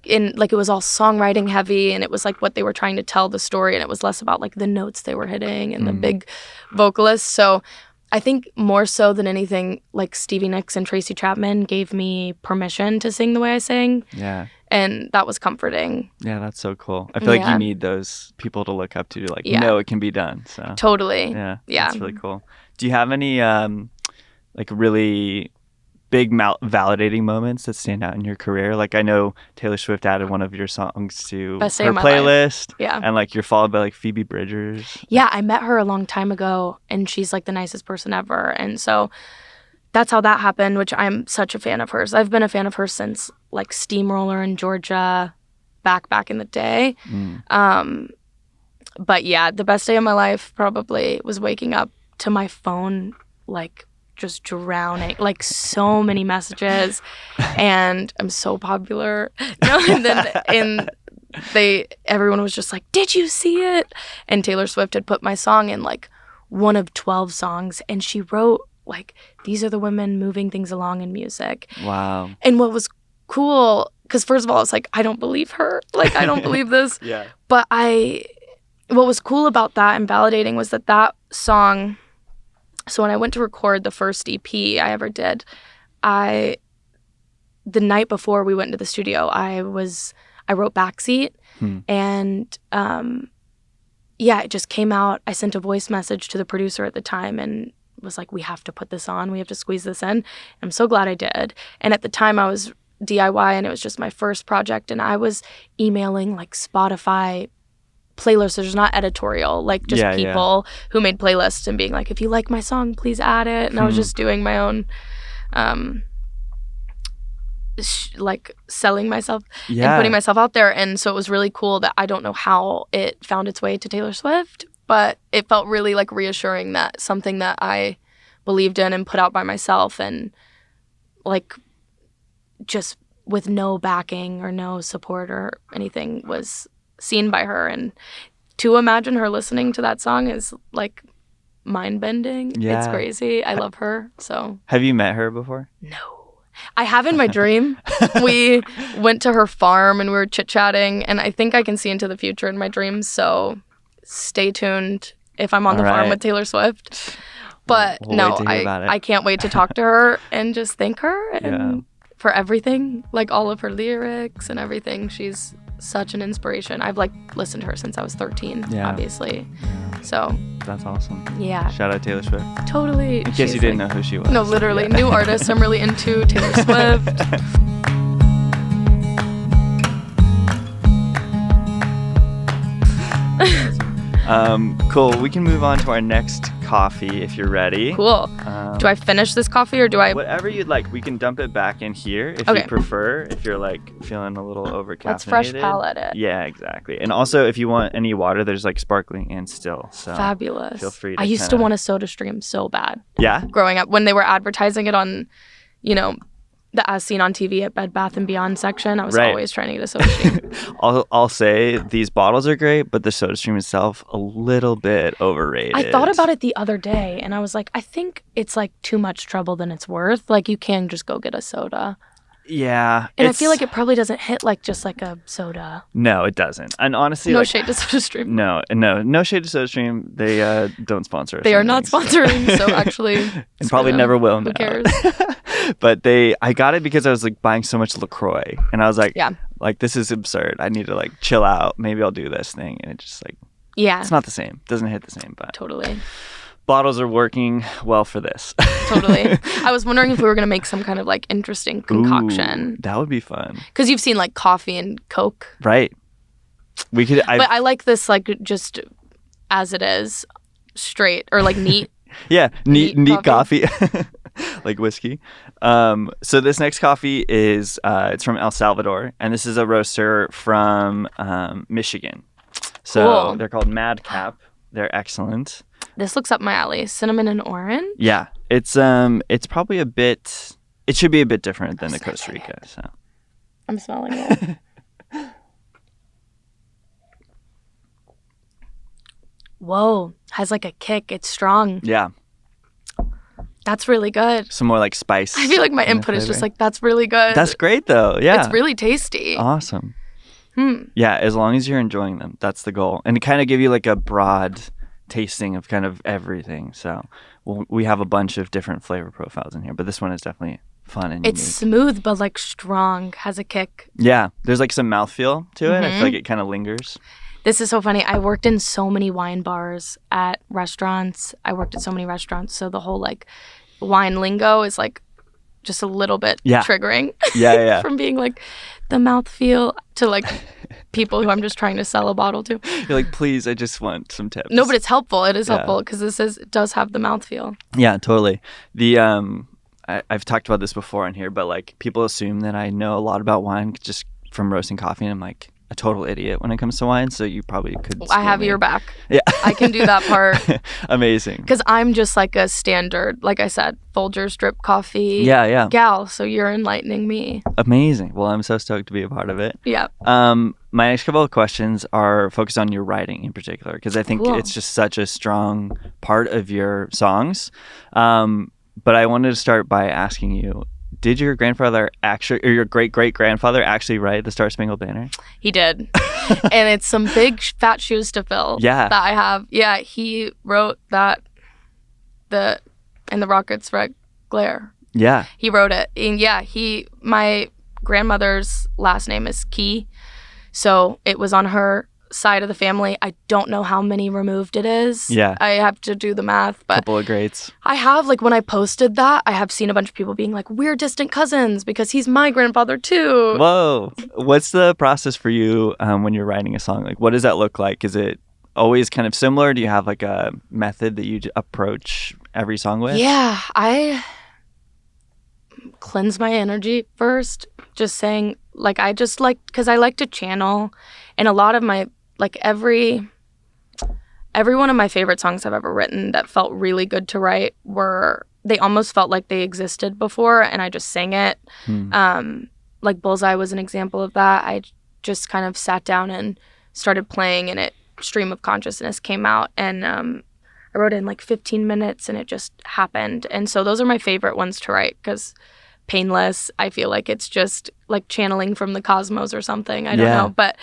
it was all songwriting heavy, and it was like what they were trying to tell the story, and it was less about like the notes they were hitting and the big vocalists. So I think more so than anything, like Stevie Nicks and Tracy Chapman gave me permission to sing the way I sang. Yeah. And that was comforting. Yeah, that's so cool. I feel like you need those people to look up to like, know it can be done. So totally. Yeah. That's really cool. Do you have any like really big validating moments that stand out in your career? Like I know Taylor Swift added one of your songs to her playlist. Life. Yeah. And like you're followed by like Phoebe Bridgers. Yeah, I met her a long time ago, and she's like the nicest person ever. And so that's how that happened, which I'm such a fan of hers. I've been a fan of hers since like Steamroller in Georgia back in the day. But yeah, the best day of my life probably was waking up to my phone like just drowning, like so many messages, and I'm so popular. And then everyone was just like, did you see it? And Taylor Swift had put my song in like one of 12 songs, and she wrote like, these are the women moving things along in music. Wow. And what was cool, because first of all, I was like, I don't believe her. Like, I don't believe this. Yeah. But what was cool about that and validating was that song, so when I went to record the first EP I ever did, the night before we went into the studio, I wrote Backseat, and it just came out. I sent a voice message to the producer at the time and was like, we have to put this on. We have to squeeze this in. I'm so glad I did. And at the time I was DIY, and it was just my first project, and I was emailing like Spotify playlists. There's not editorial, like just people who made playlists and being like, if you like my song, please add it. And I was just doing my own like selling myself and putting myself out there. And so it was really cool that I don't know how it found its way to Taylor Swift, but it felt really like reassuring that something that I believed in and put out by myself, and like just with no backing or no support or anything, was seen by her. And to imagine her listening to that song is like mind-bending. Yeah. It's crazy. I love her. So have you met her before? No. I have in my dream. We went to her farm and we were chit-chatting, and I think I can see into the future in my dreams. So stay tuned if I'm on the All farm right. with Taylor Swift. But We'll no, wait to hear about it. I can't wait to talk to her and just thank her and Yeah. for everything, like all of her lyrics and everything. She's such an inspiration. I've like listened to her since I was 13, Yeah. obviously. Yeah. So That's awesome. yeah, Shout out Taylor Swift. totally. In case you didn't know who she was. No, literally, Yeah. new artist I'm really into, Taylor Swift. Cool. We can move on to our next coffee if you're ready. Cool. Do I finish this coffee or do I? Whatever you'd like. We can dump it back in here if Okay. you prefer. If you're like feeling a little over-caffeinated. Let's fresh palate it. Yeah, exactly. And also, if you want any water, there's like sparkling and still. So Fabulous. feel free to I used to want a soda stream so bad Yeah. growing up when they were advertising it on, you know, the as seen on TV at Bed Bath & Beyond section. I was Right. always trying to get a soda stream. I'll say these bottles are great, but the soda stream itself a little bit overrated. I thought about it the other day and I was like, I think it's like too much trouble than it's worth. Like you can just go get a soda. Yeah. And I feel like it probably doesn't hit like just like a soda. No, it doesn't. And honestly, No like, shade to soda stream. No shade to SodaStream. They don't sponsor us. They or are not anything, so- sponsoring, so actually and screw probably them. never will. Who now. cares? But I got it because I was like buying so much LaCroix, and I was like, Yeah. like this is absurd. I need to like chill out. Maybe I'll do this thing, and it just like Yeah, it's not the same. Doesn't hit the same. But totally. bottles are working well for this. Totally. I was wondering if we were going to make some kind of like interesting concoction. Ooh, that would be fun. Because you've seen like coffee and Coke. Right. We could. But I like this like just as it is, straight or like neat. Yeah, neat Neat coffee. Like whiskey. So this next coffee is it's from El Salvador, and this is a roaster from Michigan. So Cool. they're called Madcap. They're excellent. This looks up my alley. Cinnamon and orange. Yeah, it's probably a bit. It should be a bit different than the Costa Rica. So I'm smelling it. Whoa, has like a kick. It's strong. yeah, That's really good. some more like spice. I feel like my in the input is just flavor. like, that's really good. That's great though. Yeah, It's really tasty. awesome. Hmm. Yeah, as long as you're enjoying them, that's the goal, and to kind of give you like a broad tasting of kind of everything. So we have a bunch of different flavor profiles in here, but this one is definitely fun and It's unique. smooth, but like strong, has a kick. Yeah, there's like some mouthfeel to it. I Mhm. feel like it kind of lingers. This is so funny. I worked in so many wine bars at restaurants. I worked at so many restaurants. So the whole like wine lingo is like just a little bit Yeah. triggering Yeah, yeah. from being like the mouthfeel to like people who I'm just trying to sell a bottle to. You're like, please, I just want some tips. No, but it's helpful. It is Yeah. helpful because it does have the mouthfeel. Yeah, totally. The I've talked about this before in here, but like people assume that I know a lot about wine just from roasting coffee, and I'm like a total idiot when it comes to wine. So you probably could. I school have me. your back. Yeah, I can do that part. Amazing. Because I'm just like a standard, like I said, Folgers drip coffee Yeah, yeah. gal. So you're enlightening me. Amazing. Well, I'm so stoked to be a part of it. Yeah. My next couple of questions are focused on your writing in particular, because I think Cool. it's just such a strong part of your songs. But I wanted to start by asking you, did your grandfather actually, or your great-great-grandfather actually write the Star Spangled Banner? He did. And it's some big fat shoes to fill. Yeah. That I have. Yeah, he wrote that. And the rockets red glare. Yeah. He wrote it. And yeah, my grandmother's last name is Key. So it was on her side of the family. I don't know how many removed it is. Yeah. I have to do the math, but Couple of greats. I have, like, when I posted that, I have seen a bunch of people being like, we're distant cousins because he's my grandfather too. Whoa. What's the process for you when you're writing a song? Like, what does that look like? Is it always kind of similar? Do you have like a method that you approach every song with? Yeah, I cleanse my energy first, just saying, like, I just like, because I like to channel, and a lot of my, like, every one of my favorite songs I've ever written that felt really good to write they almost felt like they existed before, and I just sang it. Like Bullseye was an example of that. I just kind of sat down and started playing, and stream of consciousness came out, and I wrote it in like 15 minutes, and it just happened. And so those are my favorite ones to write, because painless, I feel like it's just like channeling from the cosmos or something. I don't Yeah. know. But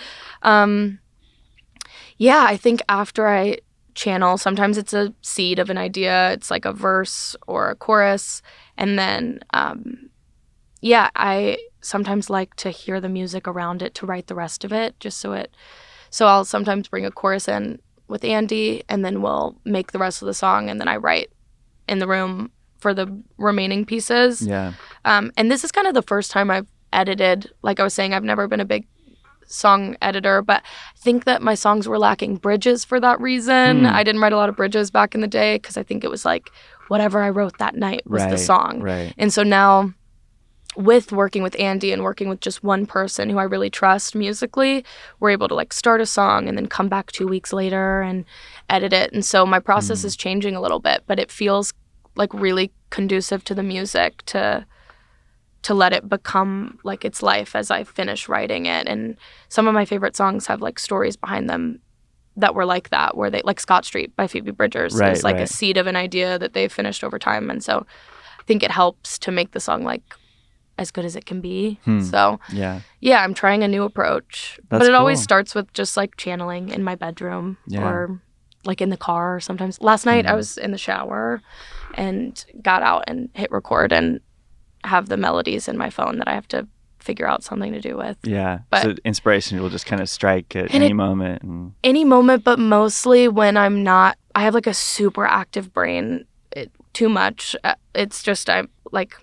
Yeah, I think after I channel, sometimes it's a seed of an idea. It's like a verse or a chorus. And then, I sometimes like to hear the music around it to write the rest of it, so I'll sometimes bring a chorus in with Andy, and then we'll make the rest of the song, and then I write in the room for the remaining pieces. Yeah. And this is kind of the first time I've edited. Like I was saying, I've never been a big song editor, but I think that my songs were lacking bridges for that reason. I didn't write a lot of bridges back in the day because I think it was like whatever I wrote that night was the song. Right. And so now, with working with Andy and working with just one person who I really trust musically, we're able to like start a song and then come back 2 weeks later and edit it. And so my process is changing a little bit, but it feels like really conducive to the music to let it become like its life as I finish writing it. And some of my favorite songs have like stories behind them that were like that, where they, like Scott Street by Phoebe Bridgers, is like a seed of an idea that they finished over time. And so I think it helps to make the song like as good as it can be. So I'm trying a new approach. But it always starts with just like channeling in my bedroom or like in the car sometimes. Last night I was in the shower and got out and hit record and have the melodies in my phone that I have to figure out something to do with. Yeah. But so inspiration will just kind of strike at any moment. Any moment, but mostly when I'm not, I have like a super active brain. Too much. It's just, I'm like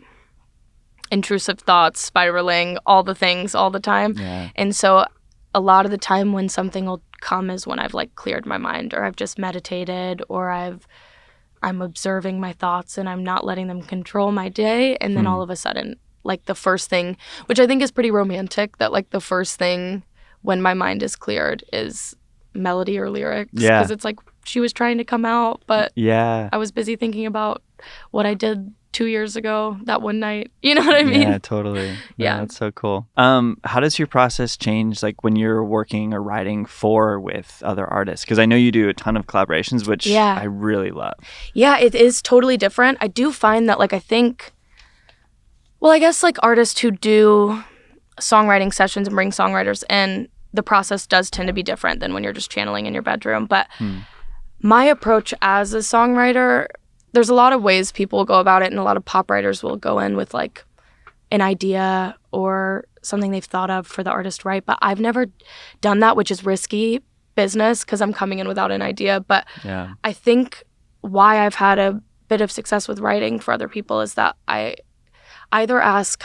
intrusive thoughts spiraling, all the things all the time. Yeah. And so a lot of the time when something will come is when I've like cleared my mind, or I've just meditated, or I'm observing my thoughts and I'm not letting them control my day. And then all of a sudden, like the first thing, which I think is pretty romantic, that like the first thing when my mind is cleared is melody or lyrics. Yeah. Because it's like she was trying to come out, but I was busy thinking about what I did 2 years ago that one night. You know what I mean? Yeah, totally. Yeah. That's so cool. How does your process change like when you're working or writing with other artists? Because I know you do a ton of collaborations, which I really love. Yeah, it is totally different. I do find that like I guess like artists who do songwriting sessions and bring songwriters in, the process does tend to be different than when you're just channeling in your bedroom. But my approach as a songwriter, there's a lot of ways people go about it, and a lot of pop writers will go in with like an idea or something they've thought of for the artist to write. But I've never done that, which is risky business because I'm coming in without an idea. But I think why I've had a bit of success with writing for other people is that I either ask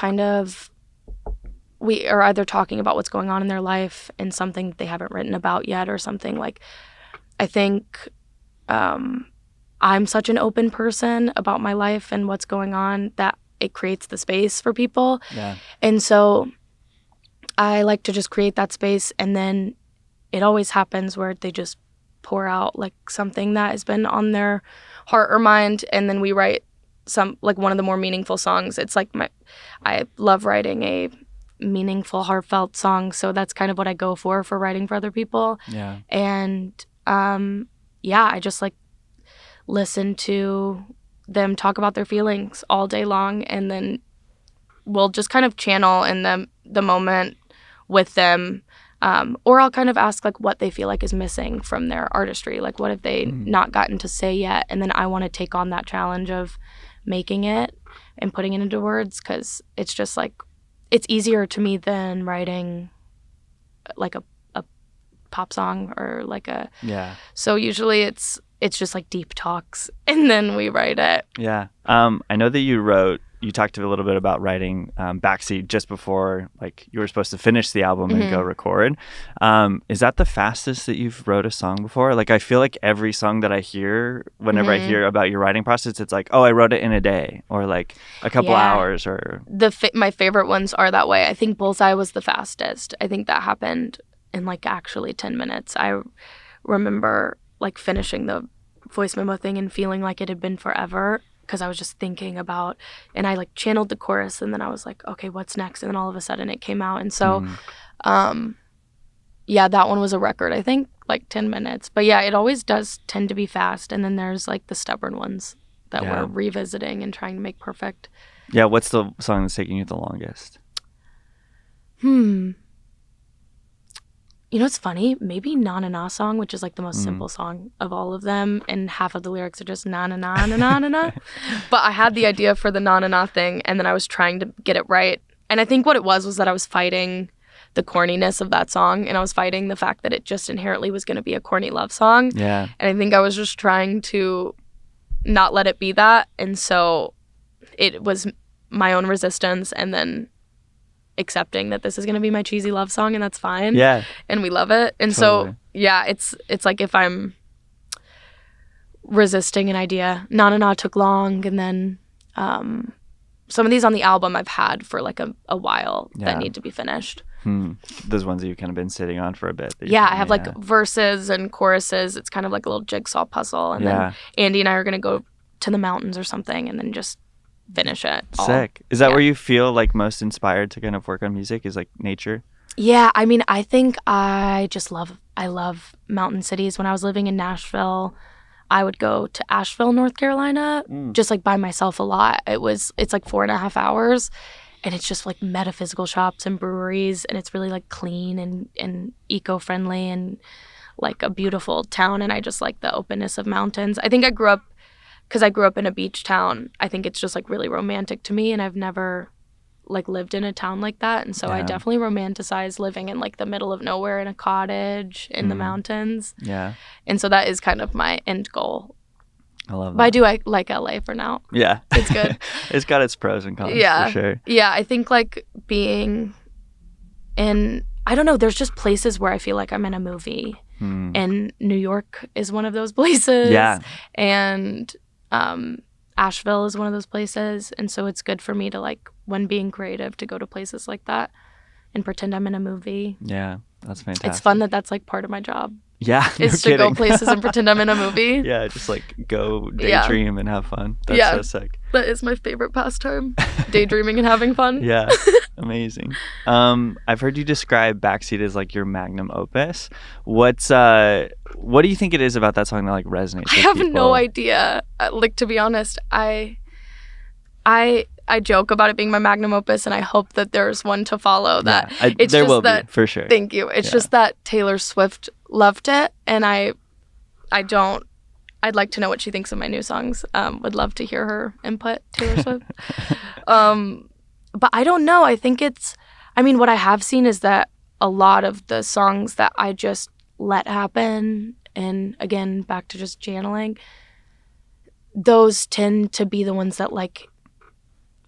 we are either talking about what's going on in their life and something that they haven't written about yet, or something like, I think I'm such an open person about my life and what's going on that it creates the space for people. Yeah. And so I like to just create that space, and then it always happens where they just pour out like something that has been on their heart or mind, and then we write some like one of the more meaningful songs. It's like I love writing a meaningful, heartfelt song, so that's kind of what I go for writing for other people. Yeah. And I just like listen to them talk about their feelings all day long, and then we'll just kind of channel in the moment with them, or I'll kind of ask like what they feel like is missing from their artistry, like what have they not gotten to say yet, and then I want to take on that challenge of making it and putting it into words, because it's just like it's easier to me than writing like a pop song or like so usually it's just like deep talks and then we write it. I know that you talked a little bit about writing Backseat just before like you were supposed to finish the album and go record. Is that the fastest that you've wrote a song before? Like I feel like every song that I hear, whenever I hear about your writing process, it's like, oh, I wrote it in a day or like a couple hours. Or my favorite ones are that way. I think Bullseye was the fastest. I think that happened in like actually 10 minutes. I remember like finishing the voice memo thing and feeling like it had been forever, because I was just thinking about, and I like channeled the chorus, and then I was like, okay, what's next? And then all of a sudden it came out. And so, that one was a record, I think like 10 minutes. But yeah, it always does tend to be fast. And then there's like the stubborn ones that we're revisiting and trying to make perfect. Yeah. What's the song that's taking you the longest? You know what's funny? Maybe Na Na Na Song, which is like the most simple song of all of them, and half of the lyrics are just na na na na na na na. But I had the idea for the na na na thing, and then I was trying to get it right. And I think what it was that I was fighting the corniness of that song, and I was fighting the fact that it just inherently was going to be a corny love song. Yeah. And I think I was just trying to not let it be that, and so it was my own resistance, and then accepting that this is going to be my cheesy love song, and that's fine. Yeah. And we love it. And Totally. so, yeah, it's like if I'm resisting an idea, Na Na Na took long, and then some of these on the album I've had for like a while that need to be finished. Those ones that you've kind of been sitting on for a bit. Yeah, I have like verses and choruses. It's kind of like a little jigsaw puzzle. And then Andy and I are going to go to the mountains or something and then just finish it all. Sick. Is that where you feel like most inspired to kind of work on music, is like nature? Yeah, I mean, I think I love mountain cities. When I was living in Nashville, I would go to Asheville, North Carolina, just like by myself a lot. It's like 4.5 hours, and it's just like metaphysical shops and breweries, and it's really like clean and eco-friendly and like a beautiful town. And I just like the openness of mountains. I think because I grew up in a beach town, I think it's just like really romantic to me, and I've never like lived in a town like that, and so I definitely romanticize living in like the middle of nowhere in a cottage in the mountains. Yeah. And so that is kind of my end goal. I love that. But I like LA for now. Yeah. It's good. It's got its pros and cons, for sure. Yeah, I think like being in, I don't know, there's just places where I feel like I'm in a movie. And New York is one of those places. Yeah. And Asheville is one of those places. And so it's good for me to like, when being creative, to go to places like that and pretend I'm in a movie. Yeah, that's fantastic. It's fun that's like part of my job. Yeah, is to go places and pretend I'm in a movie. Yeah, just like go daydream and have fun. That's so sick. That is my favorite pastime, daydreaming and having fun. Yeah, amazing. I've heard you describe Backseat as like your magnum opus. What do you think it is about that song that like resonates with I have people? no idea. Like, to be honest, I joke about it being my magnum opus, and I hope that there's one to follow. That there will be, for sure. Thank you. It's just that Taylor Swift loved it, and I'd like to know what she thinks of my new songs. Would love to hear her input, Taylor Swift. But I don't know. I think what I have seen is that a lot of the songs that I just let happen, and again, back to just channeling, those tend to be the ones that like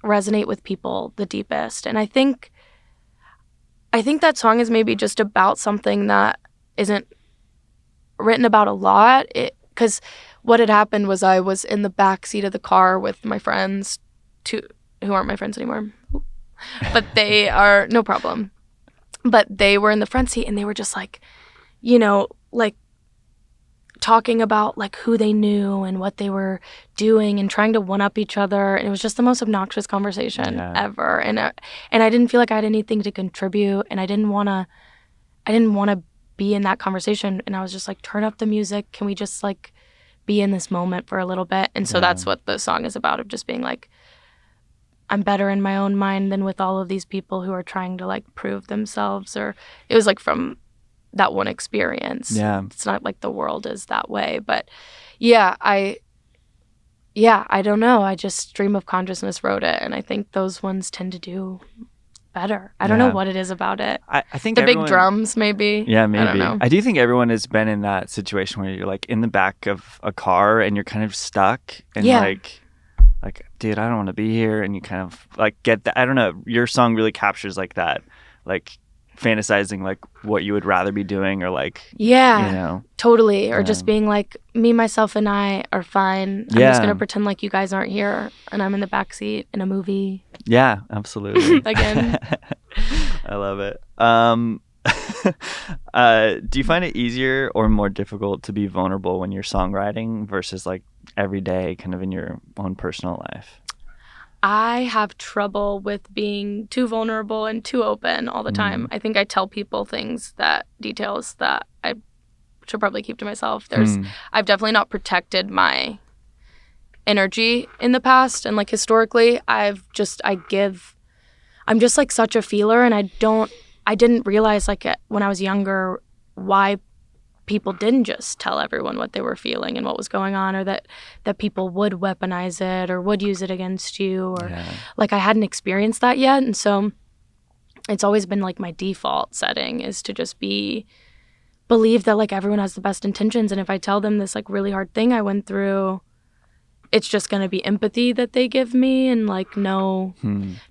resonate with people the deepest. And I think that song is maybe just about something that isn't written about a lot. Because what had happened was I was in the back seat of the car with my friends, who aren't my friends anymore, but they are no problem. But they were in the front seat, and they were just like, like talking about like who they knew and what they were doing and trying to one-up each other. And it was just the most obnoxious conversation ever. And I didn't feel like I had anything to contribute, and I didn't want to be in that conversation. And I was just like, turn up the music. Can we just like be in this moment for a little bit? And so that's what the song is about, of just being like, I'm better in my own mind than with all of these people who are trying to like prove themselves. Or it was like from that one experience. Yeah. It's not like the world is that way. But I don't know. I just stream of consciousness wrote it, and I think those ones tend to do better. I don't know what it is about it. I think the big drums, maybe. Yeah, maybe. I don't know. I do think everyone has been in that situation where you're like in the back of a car and you're kind of stuck, and like, dude, I don't want to be here, and you kind of like get that. I don't know. Your song really captures like that, like fantasizing like what you would rather be doing, or like totally, or just being like, me, myself, and I are fine. I'm just gonna pretend like you guys aren't here, and I'm in the backseat in a movie. Yeah, absolutely. Again. I love it. Do you find it easier or more difficult to be vulnerable when you're songwriting versus like every day kind of in your own personal life? I have trouble with being too vulnerable and too open all the time. I think I tell people details that I should probably keep to myself. I've definitely not protected my energy in the past, and like historically, I'm just like such a feeler, and I didn't realize like when I was younger why people didn't just tell everyone what they were feeling and what was going on, or that people would weaponize it or would use it against you, or like I hadn't experienced that yet. And so it's always been like my default setting is to just believe that like everyone has the best intentions. And if I tell them this like really hard thing I went through, it's just going to be empathy that they give me and like no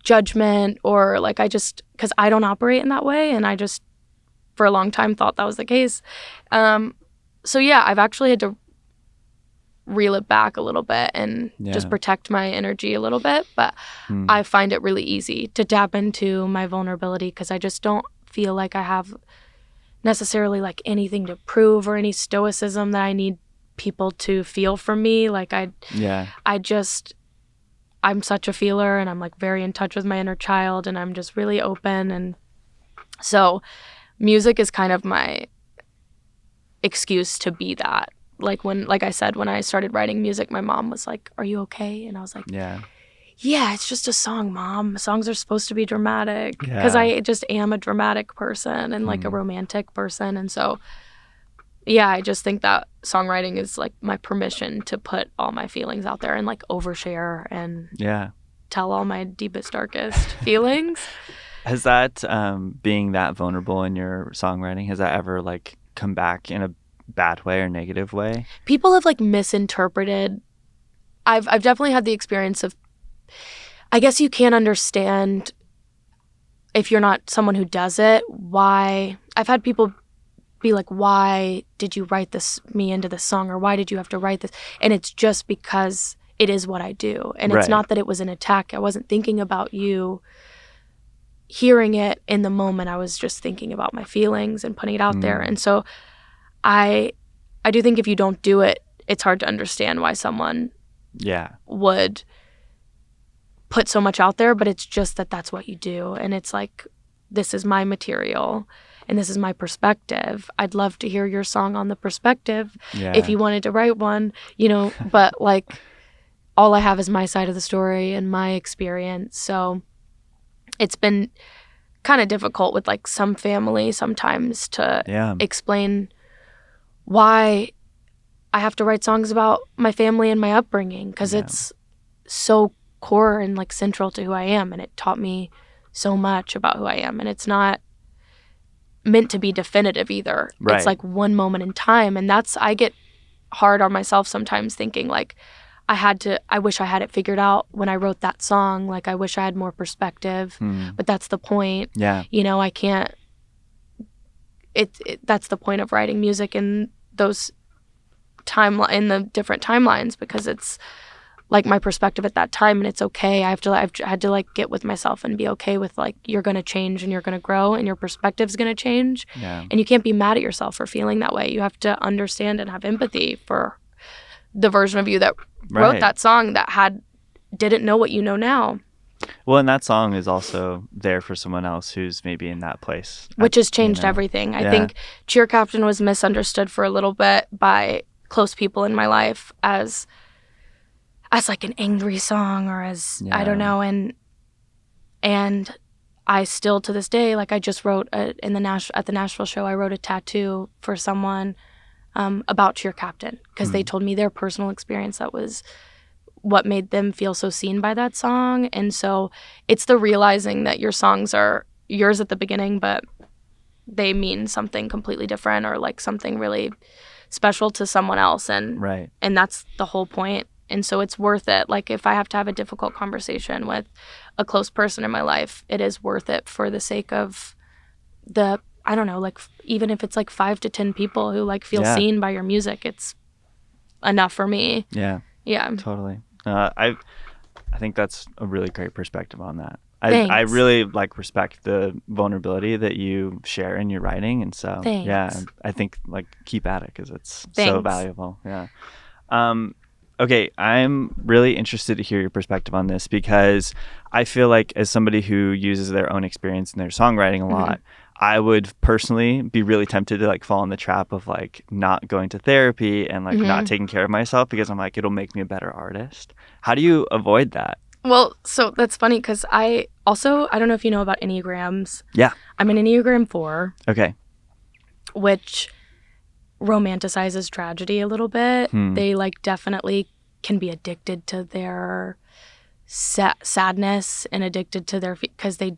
judgment, or like because I don't operate in that way. And I just for a long time thought that was the case. So yeah, I've actually had to reel it back a little bit and just protect my energy a little bit. But I find it really easy to tap into my vulnerability because I just don't feel like I have necessarily like anything to prove or any stoicism that I need people to feel from me. Like I'm such a feeler, and I'm like very in touch with my inner child, and I'm just really open. And so music is kind of my excuse to be that. Like I said, when I started writing music, my mom was like, "Are you okay?" And I was like, "Yeah, it's just a song, Mom. Songs are supposed to be dramatic." Because I just am a dramatic person and like a romantic person. And so, yeah, I just think that songwriting is like my permission to put all my feelings out there and like overshare and tell all my deepest, darkest feelings. Has that, being that vulnerable in your songwriting, has that ever like come back in a bad way or negative way? People have like misinterpreted. I've definitely had the experience of, I guess you can't understand if you're not someone who does it, why. I've had people be like, why did you write me into this song, or why did you have to write this? And it's just because it is what I do. And it's not that it was an attack. I wasn't thinking about you hearing it in the moment. I was just thinking about my feelings and putting it out there. And so I do think if you don't do it, it's hard to understand why someone would put so much out there. But it's just that that's what you do. And it's like, this is my material and this is my perspective. I'd love to hear your song on the perspective if you wanted to write one, but like all I have is my side of the story and my experience. So it's been kind of difficult with like some family sometimes to explain why I have to write songs about my family and my upbringing, because it's so core and like central to who I am, and it taught me so much about who I am. And it's not meant to be definitive either. It's like one moment in time, and I get hard on myself sometimes thinking like I wish I had it figured out when I wrote that song. Like I wish I had more perspective, but that's the point. I can't, that's the point of writing music in those in the different timelines, because it's like my perspective at that time, and it's okay. I've had to like get with myself and be okay with like, you're going to change and you're going to grow and your perspective's going to change. And you can't be mad at yourself for feeling that way. You have to understand and have empathy for the version of you that wrote that song that didn't know what you know now. Well, and that song is also there for someone else who's maybe in that place. Which has changed everything. I think Cheer Captain was misunderstood for a little bit by close people in my life as like an angry song, or as I don't know, and I still to this day, like I just wrote at the Nashville show, I wrote a tattoo for someone about Cheer Captain, because they told me their personal experience that was what made them feel so seen by that song. And so it's the realizing that your songs are yours at the beginning, but they mean something completely different, or like something really special to someone else, and that's the whole point. And so it's worth it. Like if I have to have a difficult conversation with a close person in my life, it is worth it for the sake of I don't know, like even if it's like 5 to 10 people who like feel seen by your music, it's enough for me. Yeah. Totally. I think that's a really great perspective on that. I really like respect the vulnerability that you share in your writing, and so I think like keep at it, because it's so valuable. Okay, I'm really interested to hear your perspective on this, because I feel like as somebody who uses their own experience in their songwriting a lot, I would personally be really tempted to like fall in the trap of like not going to therapy and like not taking care of myself, because I'm like, it'll make me a better artist. How do you avoid that? Well, so that's funny, because I don't know if you know about Enneagrams. Yeah. I'm an Enneagram 4. Okay. which romanticizes tragedy a little bit. They like definitely can be addicted to their sadness and addicted to their because they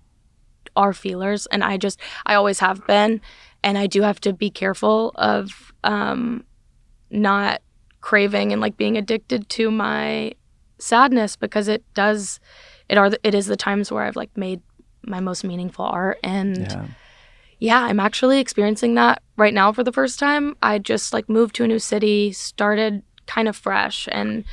are feelers, and I always have been, and I do have to be careful of not craving and like being addicted to my sadness, because it is the times where I've like made my most meaningful art. And yeah, I'm actually experiencing that right now for the first time. I just like moved to a new city, started kind of fresh, and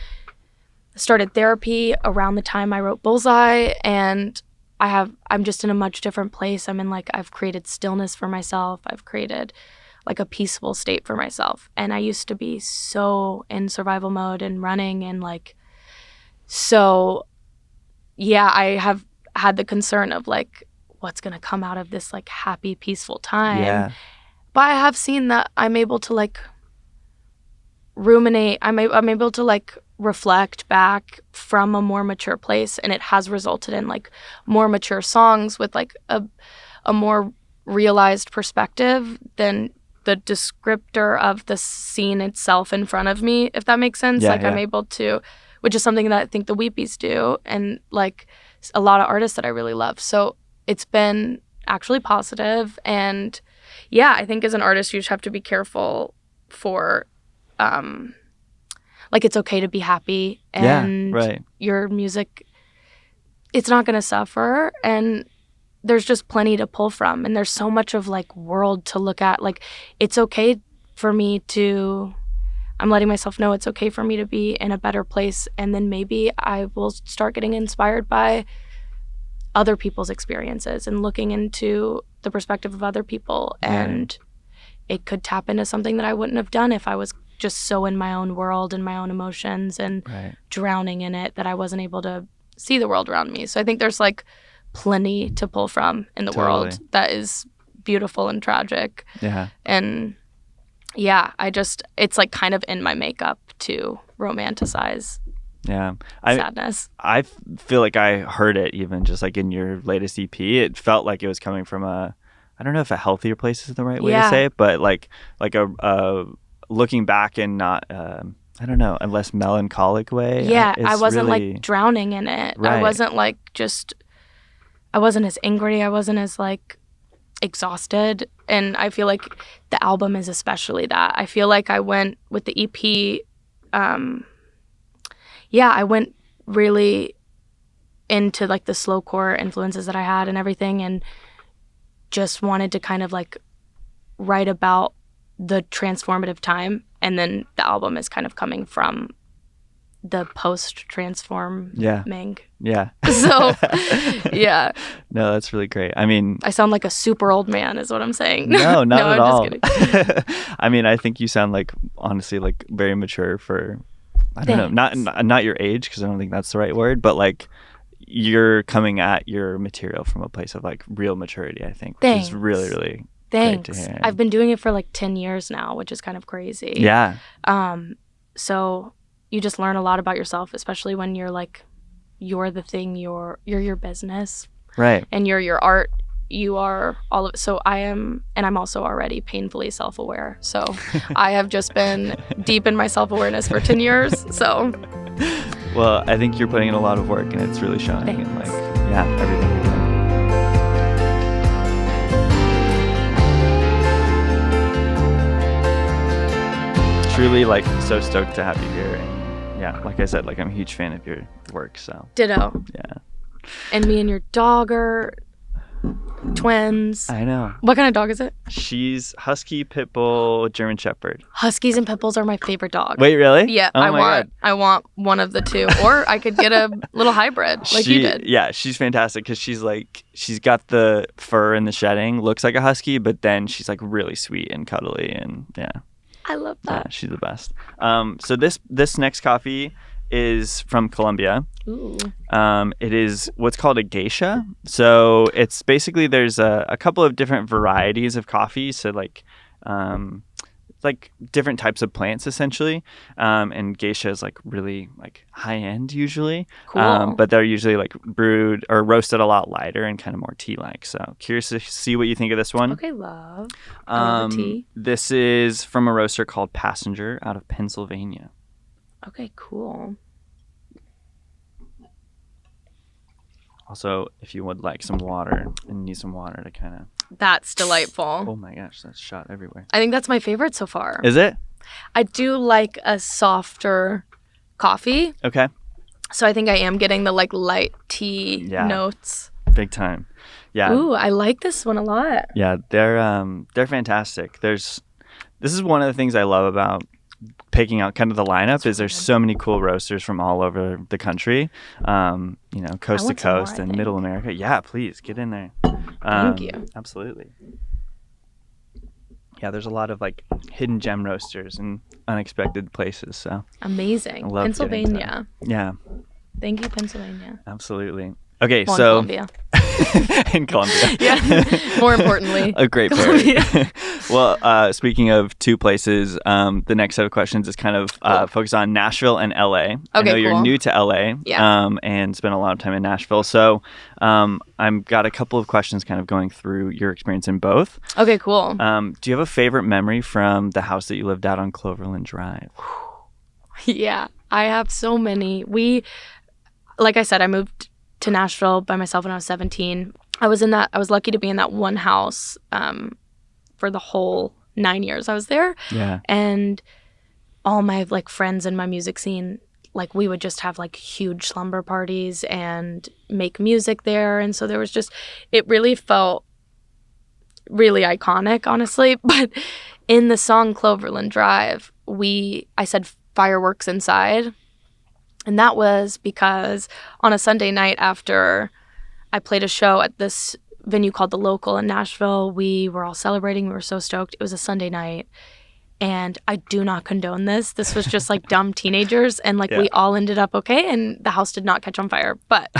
started therapy around the time I wrote Bullseye, and I'm just in a much different place. I'm in like, I've created stillness for myself. I've created like a peaceful state for myself. And I used to be so in survival mode and running, and like, so yeah, I have had the concern of like, what's going to come out of this like happy, peaceful time. Yeah. But I have seen that I'm able to like ruminate. I'm able to like reflect back from a more mature place, and it has resulted in like more mature songs with like a more realized perspective than the descriptor of the scene itself in front of me, if that makes sense. I'm able to, which is something that I think the Weepies do, and like a lot of artists that I really love. So it's been actually positive. And yeah, I think as an artist, you just have to be careful for like, it's okay to be happy, and your music, it's not going to suffer, and there's just plenty to pull from, and there's so much of like world to look at. Like, it's okay for me to, I'm letting myself know it's okay for me to be in a better place, and then maybe I will start getting inspired by other people's experiences and looking into the perspective of other people, and it could tap into something that I wouldn't have done if I was just so in my own world and my own emotions and drowning in it that I wasn't able to see the world around me. So I think there's like plenty to pull from in the world that is beautiful and tragic. Yeah. And yeah, it's like kind of in my makeup to romanticize sadness. I feel like I heard it even just like in your latest EP. It felt like it was coming from I don't know if a healthier place is the right way to say it, but like a looking back and not I don't know, a less melancholic way. Yeah, I wasn't really like drowning in it. I wasn't like I wasn't as angry. I wasn't as like exhausted. And I feel like the album is especially that. I feel like I went with the EP, I went really into like the slowcore influences that I had and everything, and just wanted to kind of like write about the transformative time. And then the album is kind of coming from the post-transforming. Yeah. So, yeah. No, that's really great. I mean, I sound like a super old man is what I'm saying. No, not at all. I'm just kidding. I mean, I think you sound like, honestly, like very mature for, I don't know, not your age, because I don't think that's the right word, but like you're coming at your material from a place of like real maturity, I think, which is really, really Thanks. great to hear. I've been doing it for like 10 years now, which is kind of crazy. Yeah. So you just learn a lot about yourself, especially when you're like, you're the thing, you're your business. Right. And you're your art. You are all of it. So I am, and I'm also already painfully self-aware. So I have just been deep in my self-awareness for 10 years. So. Well, I think you're putting in a lot of work, and it's really showing. Thanks. And like, everything you're doing. Truly, like, so stoked to have you here, and like I said, like, I'm a huge fan of your work. So ditto. Yeah. And me and your dog are twins. I know. What kind of dog is it? She's husky, pit bull, German shepherd. Huskies and pit bulls are my favorite dog. Wait, really? Yeah. Oh my God. I want one of the two, or I could get a little hybrid like you did. Yeah, she's fantastic because she's got the fur and the shedding, looks like a husky, but then she's like really sweet and cuddly, and I love that. Yeah, she's the best. So this next coffee is from Colombia. Ooh. It is what's called a geisha. So it's basically, there's a couple of different varieties of coffee. So like like different types of plants essentially, and geisha is like really like high end usually. Cool. But they're usually like brewed or roasted a lot lighter and kind of more tea like. So curious to see what you think of this one. Okay, love. I love a tea. This is from a roaster called Passenger out of Pennsylvania. Okay, cool. Also, if you would like some water and need some water to kind of... That's delightful. Oh my gosh, that's shot everywhere. I think that's my favorite so far. Is it? I do like a softer coffee. Okay. So I think I am getting the like light tea notes. Big time. Yeah. Ooh, I like this one a lot. Yeah, they're fantastic. This is one of the things I love about picking out kind of the lineup is there's so many cool roasters from all over the country, coast to coast and middle America. Yeah, please get in there. Thank you. Absolutely. Yeah, there's a lot of like hidden gem roasters in unexpected places. So amazing. Pennsylvania. Yeah. Thank you, Pennsylvania. Absolutely. Okay, so Columbia. In Columbia. Yeah. More importantly, a great pair. Well, speaking of two places, the next set of questions is kind of focused on Nashville and LA. Okay, I know you're new to LA, yeah. And spent a lot of time in Nashville. So I've got a couple of questions kind of going through your experience in both. Okay, cool. Do you have a favorite memory from the house that you lived at on Cloverland Drive? Yeah, I have so many. Like I said, I moved to Nashville by myself when I was 17. I was lucky to be in that one house for the whole 9 years I was there. Yeah. And all my like friends in my music scene, like we would just have like huge slumber parties and make music there. And so there was just, it really felt really iconic, honestly. But in the song Cloverland Drive, I said fireworks inside. And that was because on a Sunday night after I played a show at this venue called The Local in Nashville, we were all celebrating. We were so stoked. It was a Sunday night. And I do not condone this. This was just like dumb teenagers. And like we all ended up okay. And the house did not catch on fire. But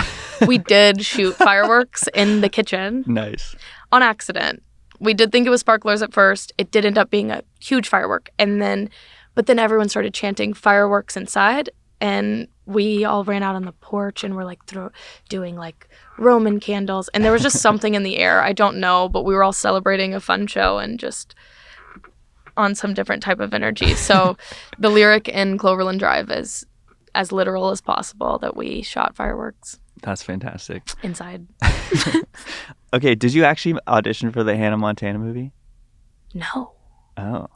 we did shoot fireworks in the kitchen. Nice. On accident. We did think it was sparklers at first. It did end up being a huge firework. But then everyone started chanting fireworks inside. And we all ran out on the porch and were like doing like Roman candles. And there was just something in the air. I don't know, but we were all celebrating a fun show and just on some different type of energy. So the lyric in Cloverland Drive is as literal as possible that we shot fireworks. That's fantastic. Inside. Okay, did you actually audition for the Hannah Montana movie? No. Oh.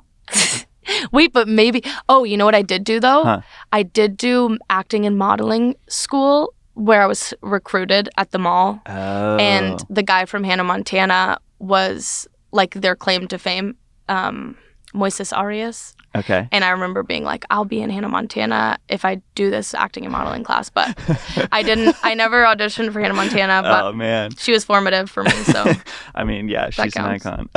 Wait, but maybe... Oh, you know what I did do, though? Huh. I did do acting and modeling school where I was recruited at the mall. Oh. And the guy from Hannah Montana was, like, their claim to fame, Moises Arias. Okay. And I remember being like, I'll be in Hannah Montana if I do this acting and modeling class. But I never auditioned for Hannah Montana, but oh, man. She was formative for me, so. I mean, yeah, she's an icon.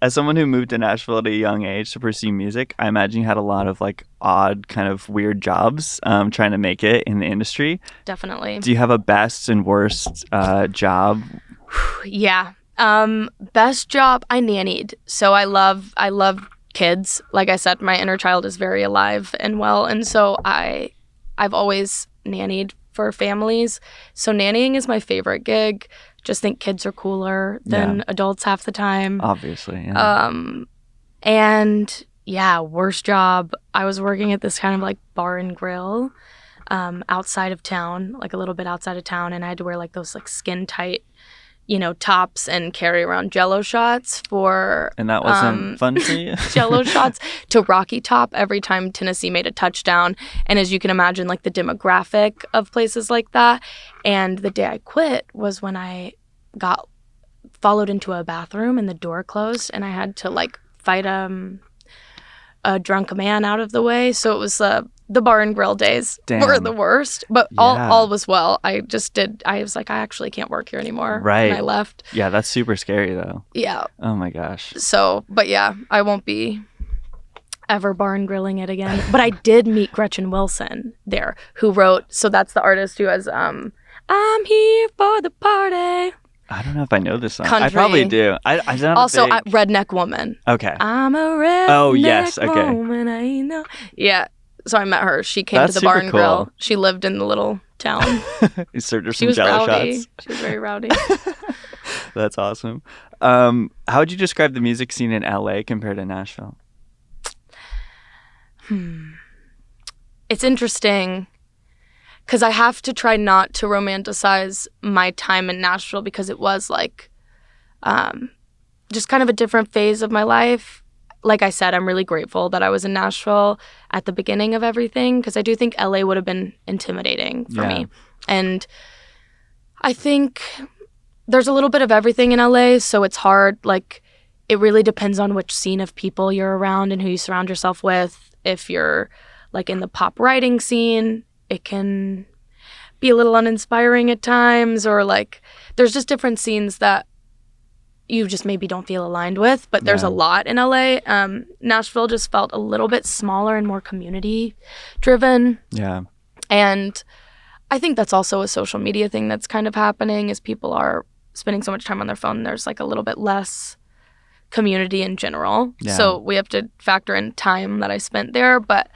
As someone who moved to Nashville at a young age to pursue music, I imagine you had a lot of like odd kind of weird jobs trying to make it in the industry. Definitely. Do you have a best and worst job? Yeah. Best job, I nannied. So I love kids. Like I said, my inner child is very alive and well. And so I've always nannied for families. So nannying is my favorite gig. Just think kids are cooler than adults half the time. Obviously, yeah. And yeah, worst job. I was working at this kind of like bar and grill outside of town, like a little bit outside of town. And I had to wear like those like skin tight, tops and carry around Jell-O shots for... And that wasn't fun for you? Jell-O shots to Rocky Top every time Tennessee made a touchdown. And as you can imagine, like the demographic of places like that. And the day I quit was when I got followed into a bathroom and the door closed and I had to like fight a drunk man out of the way. So it was the bar and grill days were the worst, but all was well. I was like, I actually can't work here anymore. Right. And I left. Yeah, that's super scary though. Yeah. Oh my gosh. So, but yeah, I won't be ever bar and grilling it again. But I did meet Gretchen Wilson there, who wrote, so that's the artist who has, I'm here for the party. I don't know if I know this song. Country. I probably do. I don't Also, think... Redneck Woman. Okay. I'm a redneck okay. woman, I know. Yeah. So I met her. She came That's to the super bar and cool. grill. She lived in the little town. You served her She some was Jello rowdy. shots. She was very rowdy. That's awesome. How would you describe the music scene in LA compared to Nashville? It's interesting because I have to try not to romanticize my time in Nashville because it was like just kind of a different phase of my life. Like I said, I'm really grateful that I was in Nashville at the beginning of everything because I do think LA would have been intimidating for me. And I think there's a little bit of everything in LA, so it's hard. Like, it really depends on which scene of people you're around and who you surround yourself with. If you're like in the pop writing scene, it can be a little uninspiring at times, or like there's just different scenes that you just maybe don't feel aligned with, but there's a lot in LA. Nashville just felt a little bit smaller and more community driven. Yeah. And I think that's also a social media thing that's kind of happening is people are spending so much time on their phone. There's like a little bit less community in general. Yeah. So we have to factor in time that I spent there. But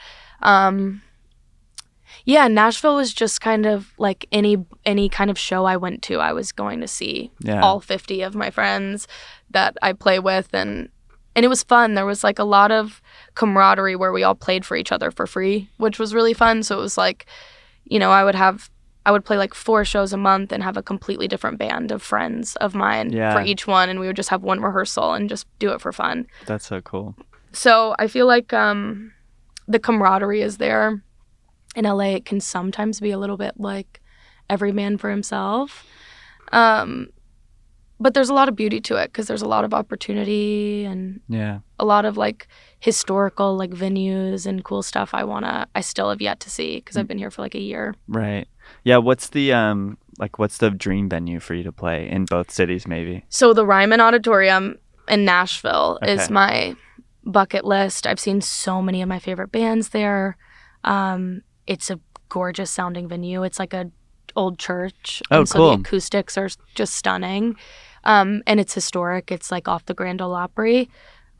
yeah, Nashville was just kind of like any kind of show I went to, I was going to see all 50 of my friends that I play with, and it was fun. There was like a lot of camaraderie where we all played for each other for free, which was really fun. So it was like, you know, I would play like 4 shows a month and have a completely different band of friends of mine for each one, and we would just have one rehearsal and just do it for fun. That's so cool. So I feel like the camaraderie is there. In LA, it can sometimes be a little bit like every man for himself. But there's a lot of beauty to it because there's a lot of opportunity and a lot of like historical like venues and cool stuff I still have yet to see because I've been here for like a year. Right. Yeah. What's the dream venue for you to play in both cities maybe? So the Ryman Auditorium in Nashville is my bucket list. I've seen so many of my favorite bands there. It's a gorgeous sounding venue. It's like a old church. Oh, and so cool. the acoustics are just stunning. And it's historic. It's like off the Grand Ole Opry,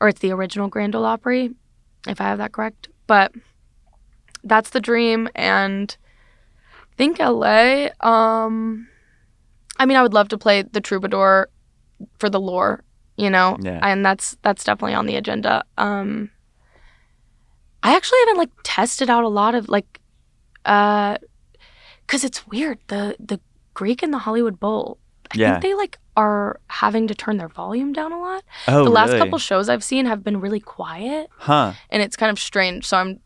or it's the original Grand Ole Opry, if I have that correct. But that's the dream. And I think LA, I mean, I would love to play the Troubadour for the lore, you know? Yeah. And that's definitely on the agenda. I actually haven't like tested out a lot of like, because it's weird. The Greek and the Hollywood Bowl, I think they like are having to turn their volume down a lot. Oh, the last really? couple shows I've seen have been really quiet. Huh. And it's kind of strange. So I'm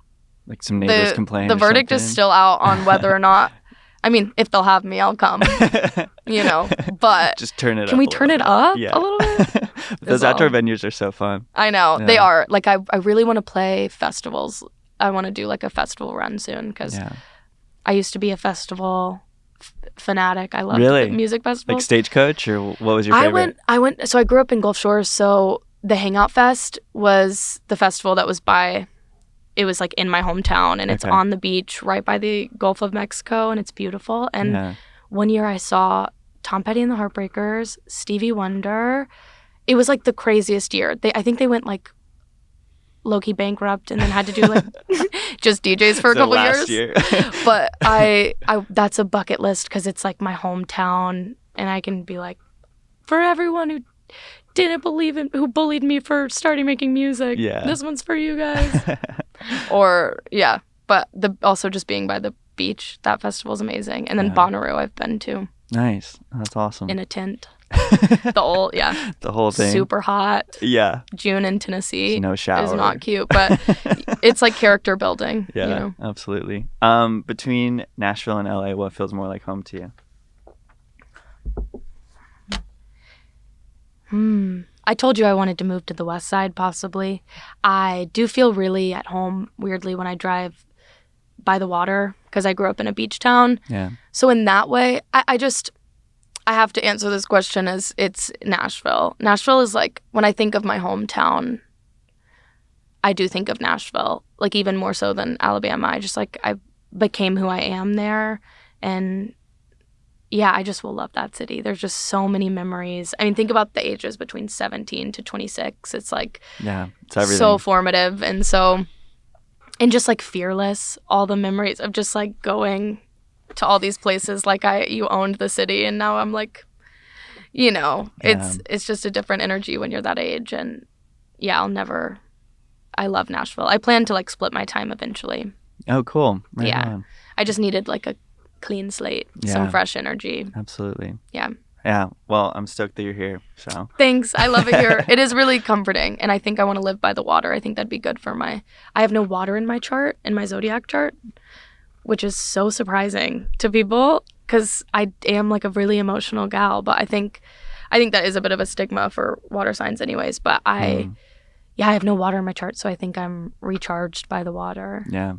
like some neighbors complain. The verdict is still out on whether or not. I mean, if they'll have me, I'll come. You know, but just turn it up. Can we turn it up a little bit? Those outdoor venues are so fun. I know they are. Like I really want to play festivals. I want to do like a festival run soon because I used to be a festival fanatic. I loved the music festivals. Like Stagecoach, or what was your favorite? I went. So I grew up in Gulf Shores. So the Hangout Fest was the festival that was it was like in my hometown, and it's on the beach right by the Gulf of Mexico, and it's beautiful. And one year I saw Tom Petty and the Heartbreakers, Stevie Wonder. It was like the craziest year. I think they went like low-key bankrupt and then had to do like just DJs for a couple years. But I that's a bucket list because it's like my hometown, and I can be like, for everyone who didn't believe in, who bullied me for starting making music, this one's for you guys. Or but also just being by the beach, that festival's amazing. And then Bonnaroo I've been to. Nice. That's awesome. In a tent. The whole thing. Super hot. Yeah. June in Tennessee. There's no shower. Is not cute, but it's like character building. Yeah, you know? Absolutely. Between Nashville and LA, what feels more like home to you? I told you I wanted to move to the West Side, possibly. I do feel really at home, weirdly, when I drive by the water, because I grew up in a beach town. Yeah. So in that way, I have to answer this question as it's Nashville. Nashville is like, when I think of my hometown, I do think of Nashville, like even more so than Alabama. I became who I am there, and yeah, I just will love that city. There's just so many memories. I mean, think about the ages between 17 to 26. It's like it's everything. So formative. And just like fearless, all the memories of just like going to all these places. Like you owned the city, and now I'm like, it's just a different energy when you're that age. And yeah, I love Nashville. I plan to like split my time eventually. Oh, cool. Right yeah. on. I just needed like a clean slate, some fresh energy. Absolutely. Yeah. Yeah. Well, I'm stoked that you're here. So thanks. I love it here. It is really comforting. And I think I want to live by the water. I think that'd be good for I have no water in my chart, in my zodiac chart, which is so surprising to people because I am like a really emotional gal. But I think that is a bit of a stigma for water signs anyways. But I have no water in my chart. So I think I'm recharged by the water. Yeah.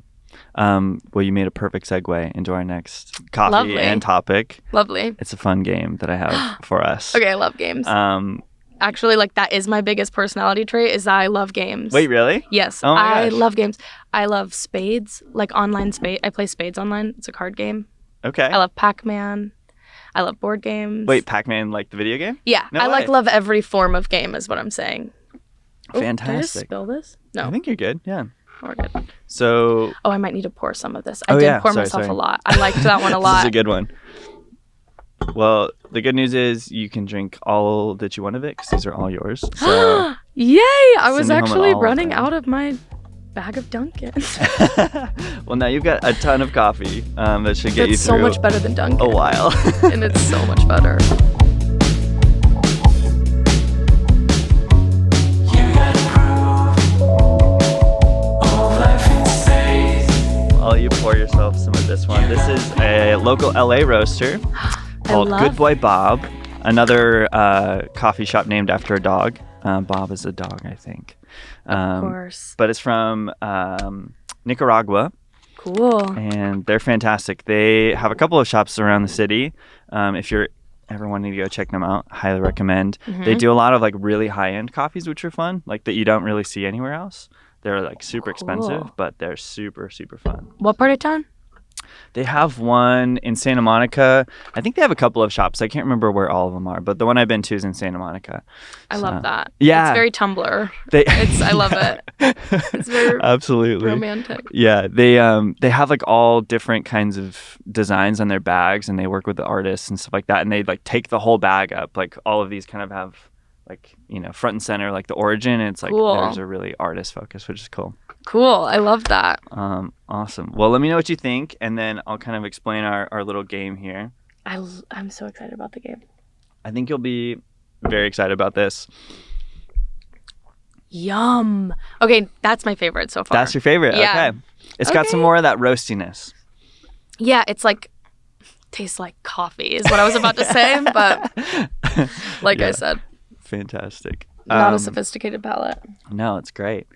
Well, you made a perfect segue into our next coffee and topic. Lovely. It's a fun game that I have for us. Okay, I love games. Actually, like that is my biggest personality trait is that I love games. Wait, really? Yes. Oh my I gosh. love games. I love spades, like online spades. I play spades online. It's a card game. Okay. I love Pac-Man. I love board games. Wait, Pac-Man, like the video game? Yeah. No I way. love every form of game is what I'm saying. Fantastic. Did I just spill this? No. I think you're good. Yeah. We're good. So. Oh, I might need to pour some of this. I did pour myself a lot. I liked that one a lot. This is a good one. Well, the good news is you can drink all that you want of it because these are all yours. So yay! I was send me home actually with all of running them. out of my bag of Dunkin'. Well, now you've got a ton of coffee that should get you That's through so much better than Dunkin'. a while. And it's so much better. While you pour yourself some of this one. This is a local LA roaster called Good Boy Bob, another coffee shop named after a dog. Bob is a dog, I think. Of course. But it's from Nicaragua. Cool. And they're fantastic. They have a couple of shops around the city. If you're ever wanting to go check them out, highly recommend. Mm-hmm. They do a lot of like really high-end coffees, which are fun, like that you don't really see anywhere else. They're like super expensive, but they're super, super fun. What part of town? They have one in Santa Monica. I think they have a couple of shops. I can't remember where all of them are, but the one I've been to is in Santa Monica. I love that. Yeah. It's very Tumblr. I love it. It's very absolutely romantic. Yeah. They have like all different kinds of designs on their bags, and they work with the artists and stuff like that. And they like take the whole bag up. Like all of these kind of have like, front and center, like the origin. And it's like there's a really artist focus, which is cool. Cool. I love that. Awesome. Well, let me know what you think, and then I'll kind of explain our little game here. I'm so excited about the game. I think you'll be very excited about this. Yum. Okay, that's my favorite so far. That's your favorite? Yeah. Okay. It's got some more of that roastiness. Yeah, it's like, tastes like coffee is what I was about to say, but like I said. Fantastic. Not a sophisticated palate. No, it's great.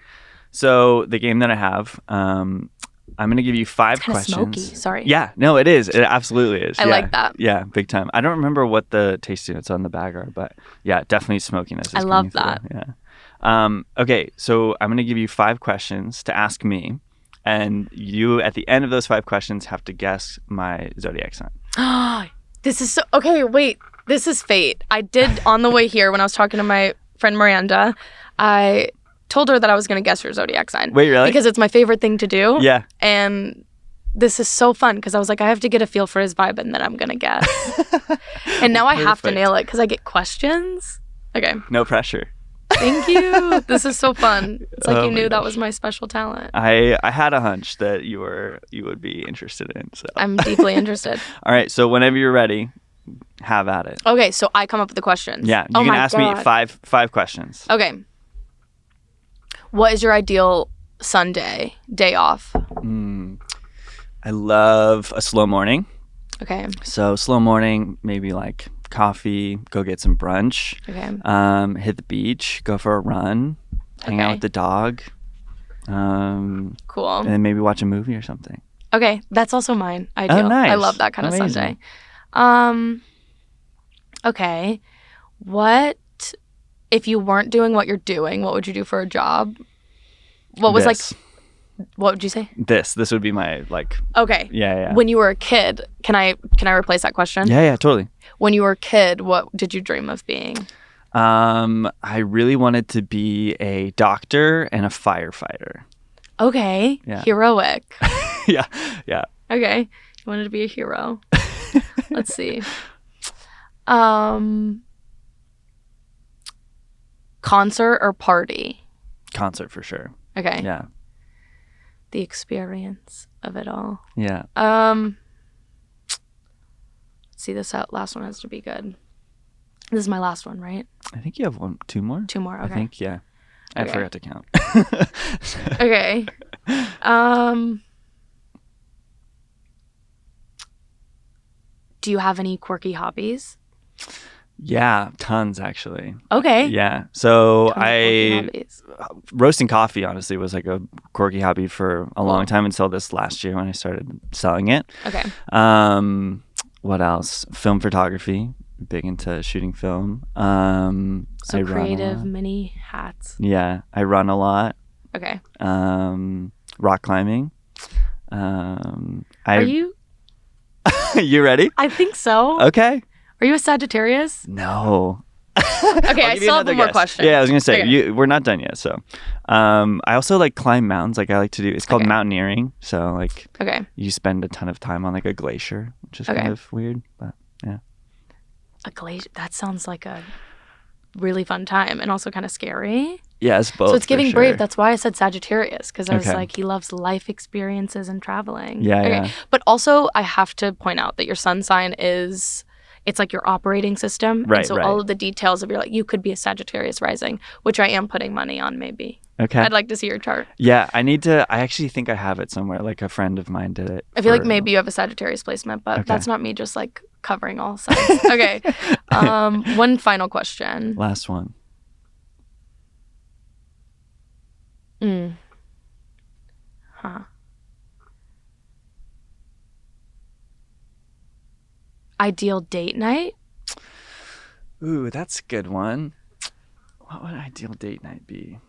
So the game that I have, I'm going to give you 5 questions. Smoky. Sorry. Yeah, no, it is. It absolutely is. I like that. Yeah, big time. I don't remember what the tasting notes on the bag are, but yeah, definitely smokiness. I love that. Yeah. Okay, so I'm going to give you 5 questions to ask me, and you, at the end of those 5 questions, have to guess my zodiac sign. This is so... Okay, wait. This is fate. I did, on the way here, when I was talking to my friend Miranda, I told her that I was going to guess her zodiac sign. Wait, really? Because it's my favorite thing to do. Yeah. And this is so fun because I was like, I have to get a feel for his vibe and then I'm going to guess. And now I have to nail it because I get questions. Okay. No pressure. Thank you. This is so fun. It's like you knew that gosh. was my special talent. I had a hunch that you would be interested in. So I'm deeply interested. All right, so whenever you're ready, have at it. Okay, so I come up with the questions. Yeah, you can ask me five questions. Okay. What is your ideal Sunday day off? I love a slow morning. Okay. So slow morning, maybe like coffee, go get some brunch. Okay. Hit the beach, go for a run, hang out with the dog. Cool. And then maybe watch a movie or something. Okay, that's also mine. Ideal. Oh, nice. I love that kind of Amazing. Sunday. Okay. What if you weren't doing what you're doing? What would you do for a job? What was This. What would you say? This would be my like. Okay. Yeah. When you were a kid, can I replace that question? Yeah, totally. When you were a kid, what did you dream of being? I really wanted to be a doctor and a firefighter. Okay. Yeah. Heroic. Yeah. Okay. You wanted to be a hero. Let's see. Concert or party? Concert for sure. Okay. Yeah. The experience of it all. Yeah. Let's see, this last one has to be good. This is my last one, right? I think you have two more. Two more. Okay. I think, yeah. I Okay. forgot to count. Okay. Do you have any quirky hobbies? Yeah, tons actually. Okay. Yeah. So Tons of quirky hobbies. roasting coffee honestly was like a quirky hobby for a long time until this last year when I started selling it. Okay. What else? Film photography. Big into shooting film. So I creative mini hats. Yeah, I run a lot. Okay. Rock climbing. Are you? You ready? I think so. Okay. Are you a Sagittarius? No. Okay, I still have one more question. Yeah, I was gonna say Okay. we're not done yet. So, I also like climb mountains. Like I like to do. It's called Okay. mountaineering. So like, Okay. you spend a ton of time on like a glacier, which is Okay. kind of weird, but yeah. A glacier. That sounds like a really fun time and also kind of scary. Yeah, it's both. So it's for giving sure. brave. That's why I said Sagittarius, because I was Okay. like, he loves life experiences and traveling. Yeah, yeah. But also, I have to point out that your sun sign it's like your operating system. Right, And so right. all of the details of you could be a Sagittarius rising, which I am putting money on maybe. Okay. I'd like to see your chart. Yeah, I actually think I have it somewhere. Like a friend of mine did it. I feel like for- maybe you have a Sagittarius placement, but Okay. that's not me just like covering all sides. Okay. One final question. Last one. Ideal date night? Ooh, that's a good one. What would ideal date night be?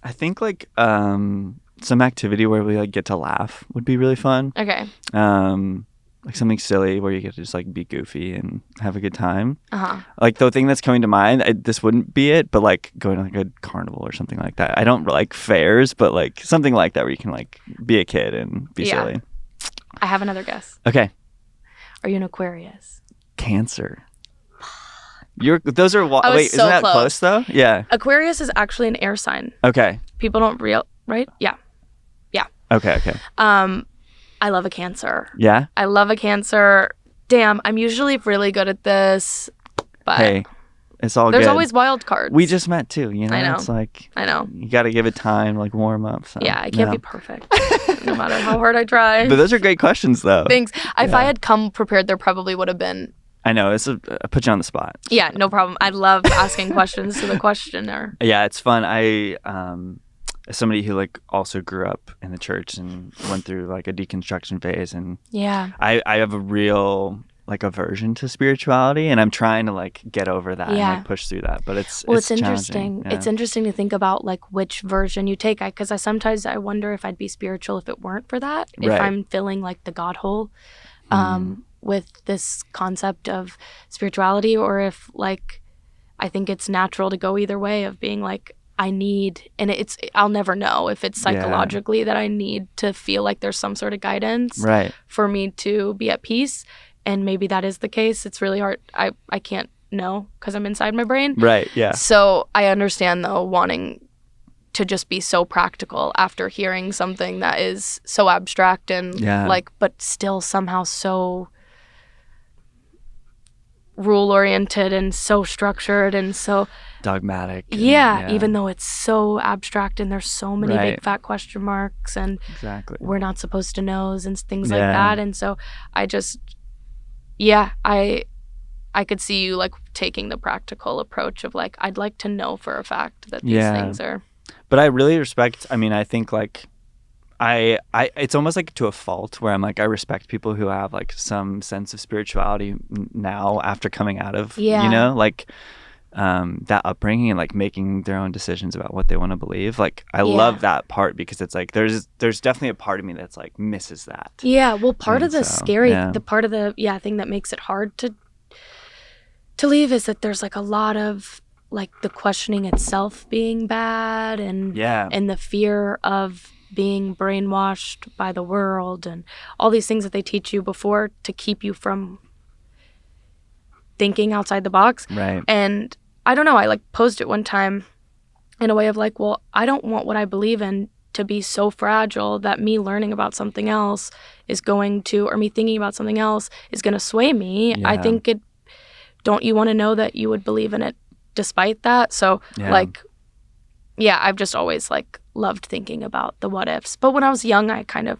I think like some activity where we like get to laugh would be really fun. Okay. Like something silly where you get to just like be goofy and have a good time. Uh-huh. Like the thing that's coming to mind, this wouldn't be it, but like going to like a carnival or something like that. I don't like fairs, but like something like that where you can like be a kid and be Yeah. silly. I have another guess. Okay. Are you an Aquarius? Cancer. Those are I was wait, so isn't that close. close though? Yeah. Aquarius is actually an air sign. Okay. People don't right? Yeah. Okay. I love a Cancer. Yeah. I love a Cancer. Damn, I'm usually really good at this, but Hey, it's all there's good. always wild cards. We just met too, you know? I know. It's like I know. you got to give it time, like warm up. So, Yeah, I can't be perfect, no matter how hard I try. But those are great questions, though. Thanks. If I had come prepared, there probably would have been. I know. I put you on the spot. Yeah, no problem. I love asking questions to the questioner. Yeah, it's fun. As somebody who like also grew up in the church and went through like a deconstruction phase, and Yeah. I have a real like aversion to spirituality, and I'm trying to like get over that and like push through that. But it's interesting. Yeah. It's interesting to think about like which version you take. Because I sometimes wonder if I'd be spiritual if it weren't for that. If Right. I'm filling like the God hole with this concept of spirituality, or if like I think it's natural to go either way of being like I need, and I'll never know if it's psychologically that I need to feel like there's some sort of guidance Right. for me to be at peace. And maybe that is the case. It's really hard. I can't know because I'm inside my brain. Right. Yeah. So I understand though wanting to just be so practical after hearing something that is so abstract and like, but still somehow so rule oriented and so structured and so Dogmatic. even though it's so abstract and there's so many Right. big fat question marks and Exactly. we're not supposed to know and things like Yeah. that. And so I just I could see you like taking the practical approach of like I'd like to know for a fact that these things are. But I really respect. I mean, I think like I it's almost like to a fault where I'm like I respect people who have like some sense of spirituality now after coming out of you know like that upbringing and like making their own decisions about what they want to believe. Like I love that part because it's like there's definitely a part of me that's like misses that. Yeah, well, part of the the part of the thing that makes it hard to leave is that there's like a lot of like the questioning itself being bad and the fear of being brainwashed by the world and all these things that they teach you before to keep you from thinking outside the box. Right. And I don't know, I like posed it one time in a way of like, well, I don't want what I believe in to be so fragile that me learning about something else is going to, or me thinking about something else is going to sway me. I think don't you want to know that you would believe in it despite that? So like, I've just always like loved thinking about the what ifs. But when I was young, I kind of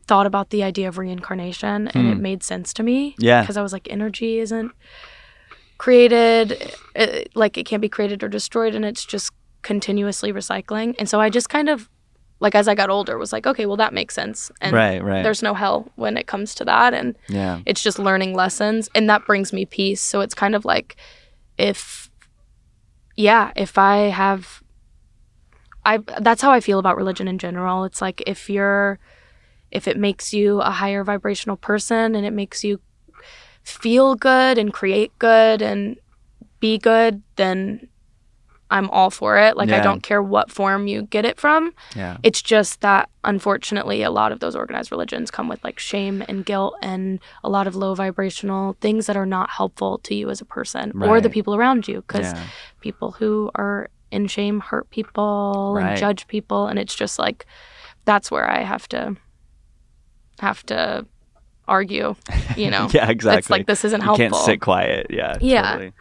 thought about the idea of reincarnation and it made sense to me. Yeah. Because I was like, energy isn't created, like it can't be created or destroyed, and it's just continuously recycling. And so I just kind of, like as I got older, was like, okay, well that makes sense. And there's no hell when it comes to that. And it's just learning lessons. And that brings me peace. So it's kind of like if that's how I feel about religion in general. It's like if it makes you a higher vibrational person and it makes you feel good and create good and be good, then I'm all for it. Like I don't care what form you get it from. Yeah. It's just that unfortunately a lot of those organized religions come with like shame and guilt and a lot of low vibrational things that are not helpful to you as a person or the people around you, because people who are in shame hurt people and judge people, and it's just like that's where I have to argue, you know. Yeah, exactly. It's like this isn't helpful. You can't sit quiet. Yeah.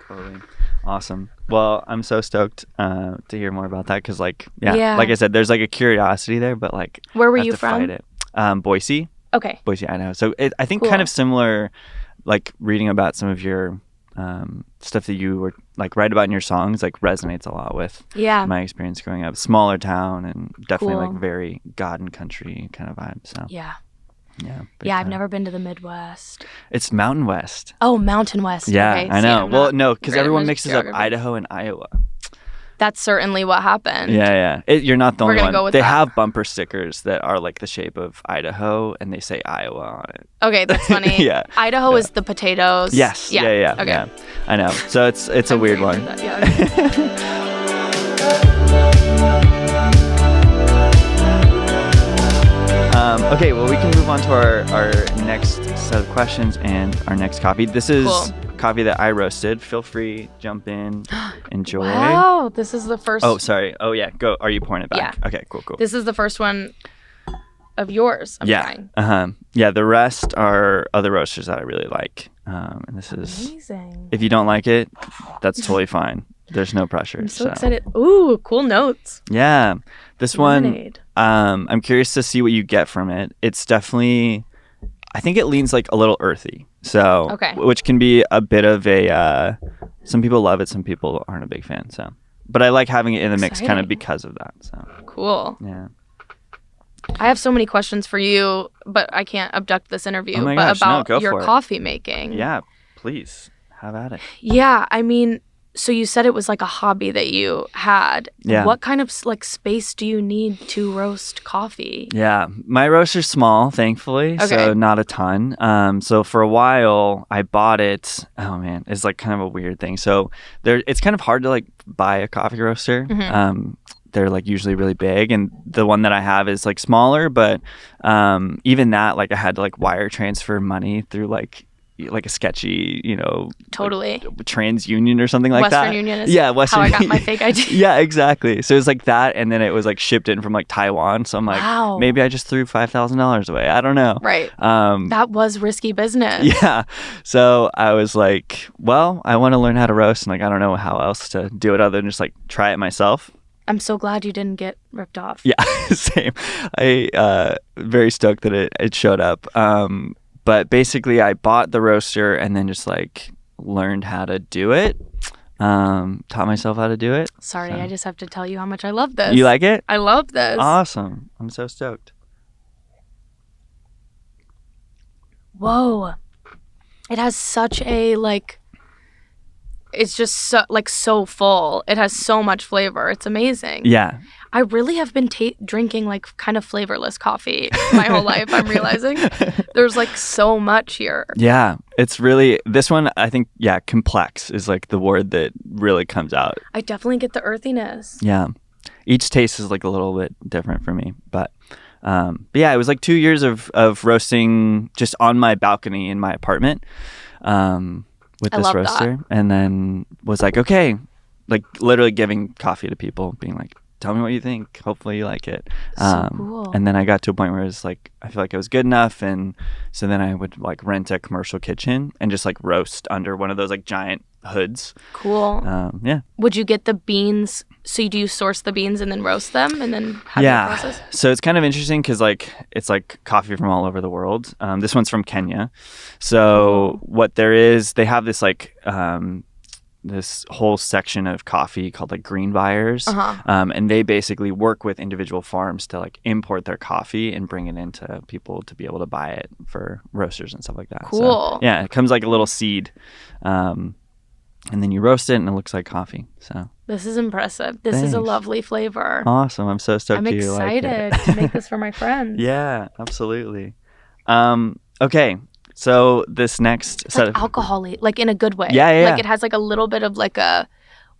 Totally. Awesome. Well, I'm so stoked to hear more about that because like like I said, there's like a curiosity there, but like where were you from? Fight it. Boise. Okay. Boise, Idaho. So I think kind of similar, like reading about some of your stuff that you were like write about in your songs like resonates a lot with my experience growing up. Smaller town and definitely like very God and country kind of vibe. So I've never been to the Midwest. It's Mountain West. Oh, Mountain West. Yeah, okay. I know. Well, no, because everyone mixes up Idaho and Iowa. That's certainly what happened. Yeah. You're not the only one. Go with they that. have bumper stickers that are like the shape of Idaho, and they say Iowa on it. Okay, that's funny. Idaho is the potatoes. Yes. Yeah. Okay. Yeah. I know. So it's a weird one. Okay, well, we can move on to our next set of questions and our next coffee. This is coffee that I roasted. Feel free, jump in, enjoy. Wow, this is the first. Oh, sorry. Oh, yeah. Go. Are you pouring it back? Yeah. Okay, cool. This is the first one of yours I'm trying. Yeah, the rest are other roasters that I really like. And this is amazing. If you don't like it, that's totally fine. There's no pressure. I'm so excited. Ooh, cool notes. Yeah. This Lemonade. one, I'm curious to see what you get from it. It's definitely, I think it leans like a little earthy. So, which can be a bit of a, some people love it, some people aren't a big fan. So, but I like having it in the mix kind of because of that. So cool. Yeah. I have so many questions for you, but I can't abduct this interview. About your coffee making. Yeah, please have at it. Yeah, I mean, so you said it was like a hobby that you had. Yeah. What kind of like space do you need to roast coffee? Yeah, my roaster's small, thankfully, so not a ton. So for a while, I bought it. Oh man, it's like kind of a weird thing. So it's kind of hard to like buy a coffee roaster. Mm-hmm. They're like usually really big, and the one that I have is like smaller. But even that, like I had to like wire transfer money through like a sketchy, totally like TransUnion or something like Western that. Union is Western how I got my fake ID. Yeah, exactly. So it was like that, and then it was like shipped in from like Taiwan. So I'm like, maybe I just threw $5,000 away. I don't know. Right. That was risky business. Yeah. So I was like, well, I want to learn how to roast, and like I don't know how else to do it other than just like try it myself. I'm so glad you didn't get ripped off. Yeah, same. I very stoked that it showed up. But basically, I bought the roaster and then just like learned how to do it. Taught myself how to do it. Sorry, I just have to tell you how much I love this. You like it? I love this. Awesome. I'm so stoked. Whoa. It has such a like, it's just so full. It has so much flavor. It's amazing. Yeah. I really have been drinking like kind of flavorless coffee my whole life. I'm realizing there's like so much here. Yeah, it's really, this one, I think, complex is like the word that really comes out. I definitely get the earthiness. Yeah. Each taste is like a little bit different for me. But yeah, it was like 2 years of roasting just on my balcony in my apartment with this roaster. And then was like, okay, like literally giving coffee to people, being like, tell me what you think. Hopefully you like it. So cool. And then I got to a point where it's like, I feel like it was good enough. And so then I would like rent a commercial kitchen and just like roast under one of those like giant hoods. Cool. Yeah. Would you get the beans? So do you source the beans and then roast them and then have the process? So it's kind of interesting because like it's like coffee from all over the world. This one's from Kenya. So what there is, they have this like this whole section of coffee called like green buyers. And they basically work with individual farms to like import their coffee and bring it into people to be able to buy it for roasters and stuff like that. Cool. So, yeah, it comes like a little seed. And then you roast it and it looks like coffee. So this is impressive. This Thanks. is a lovely flavor. Awesome. I'm so stoked I'm you like it. excited to make this for my friends. Yeah, absolutely. Okay. So this next set of alcohol-y, like in a good way. Yeah. Like it has like a little bit of like a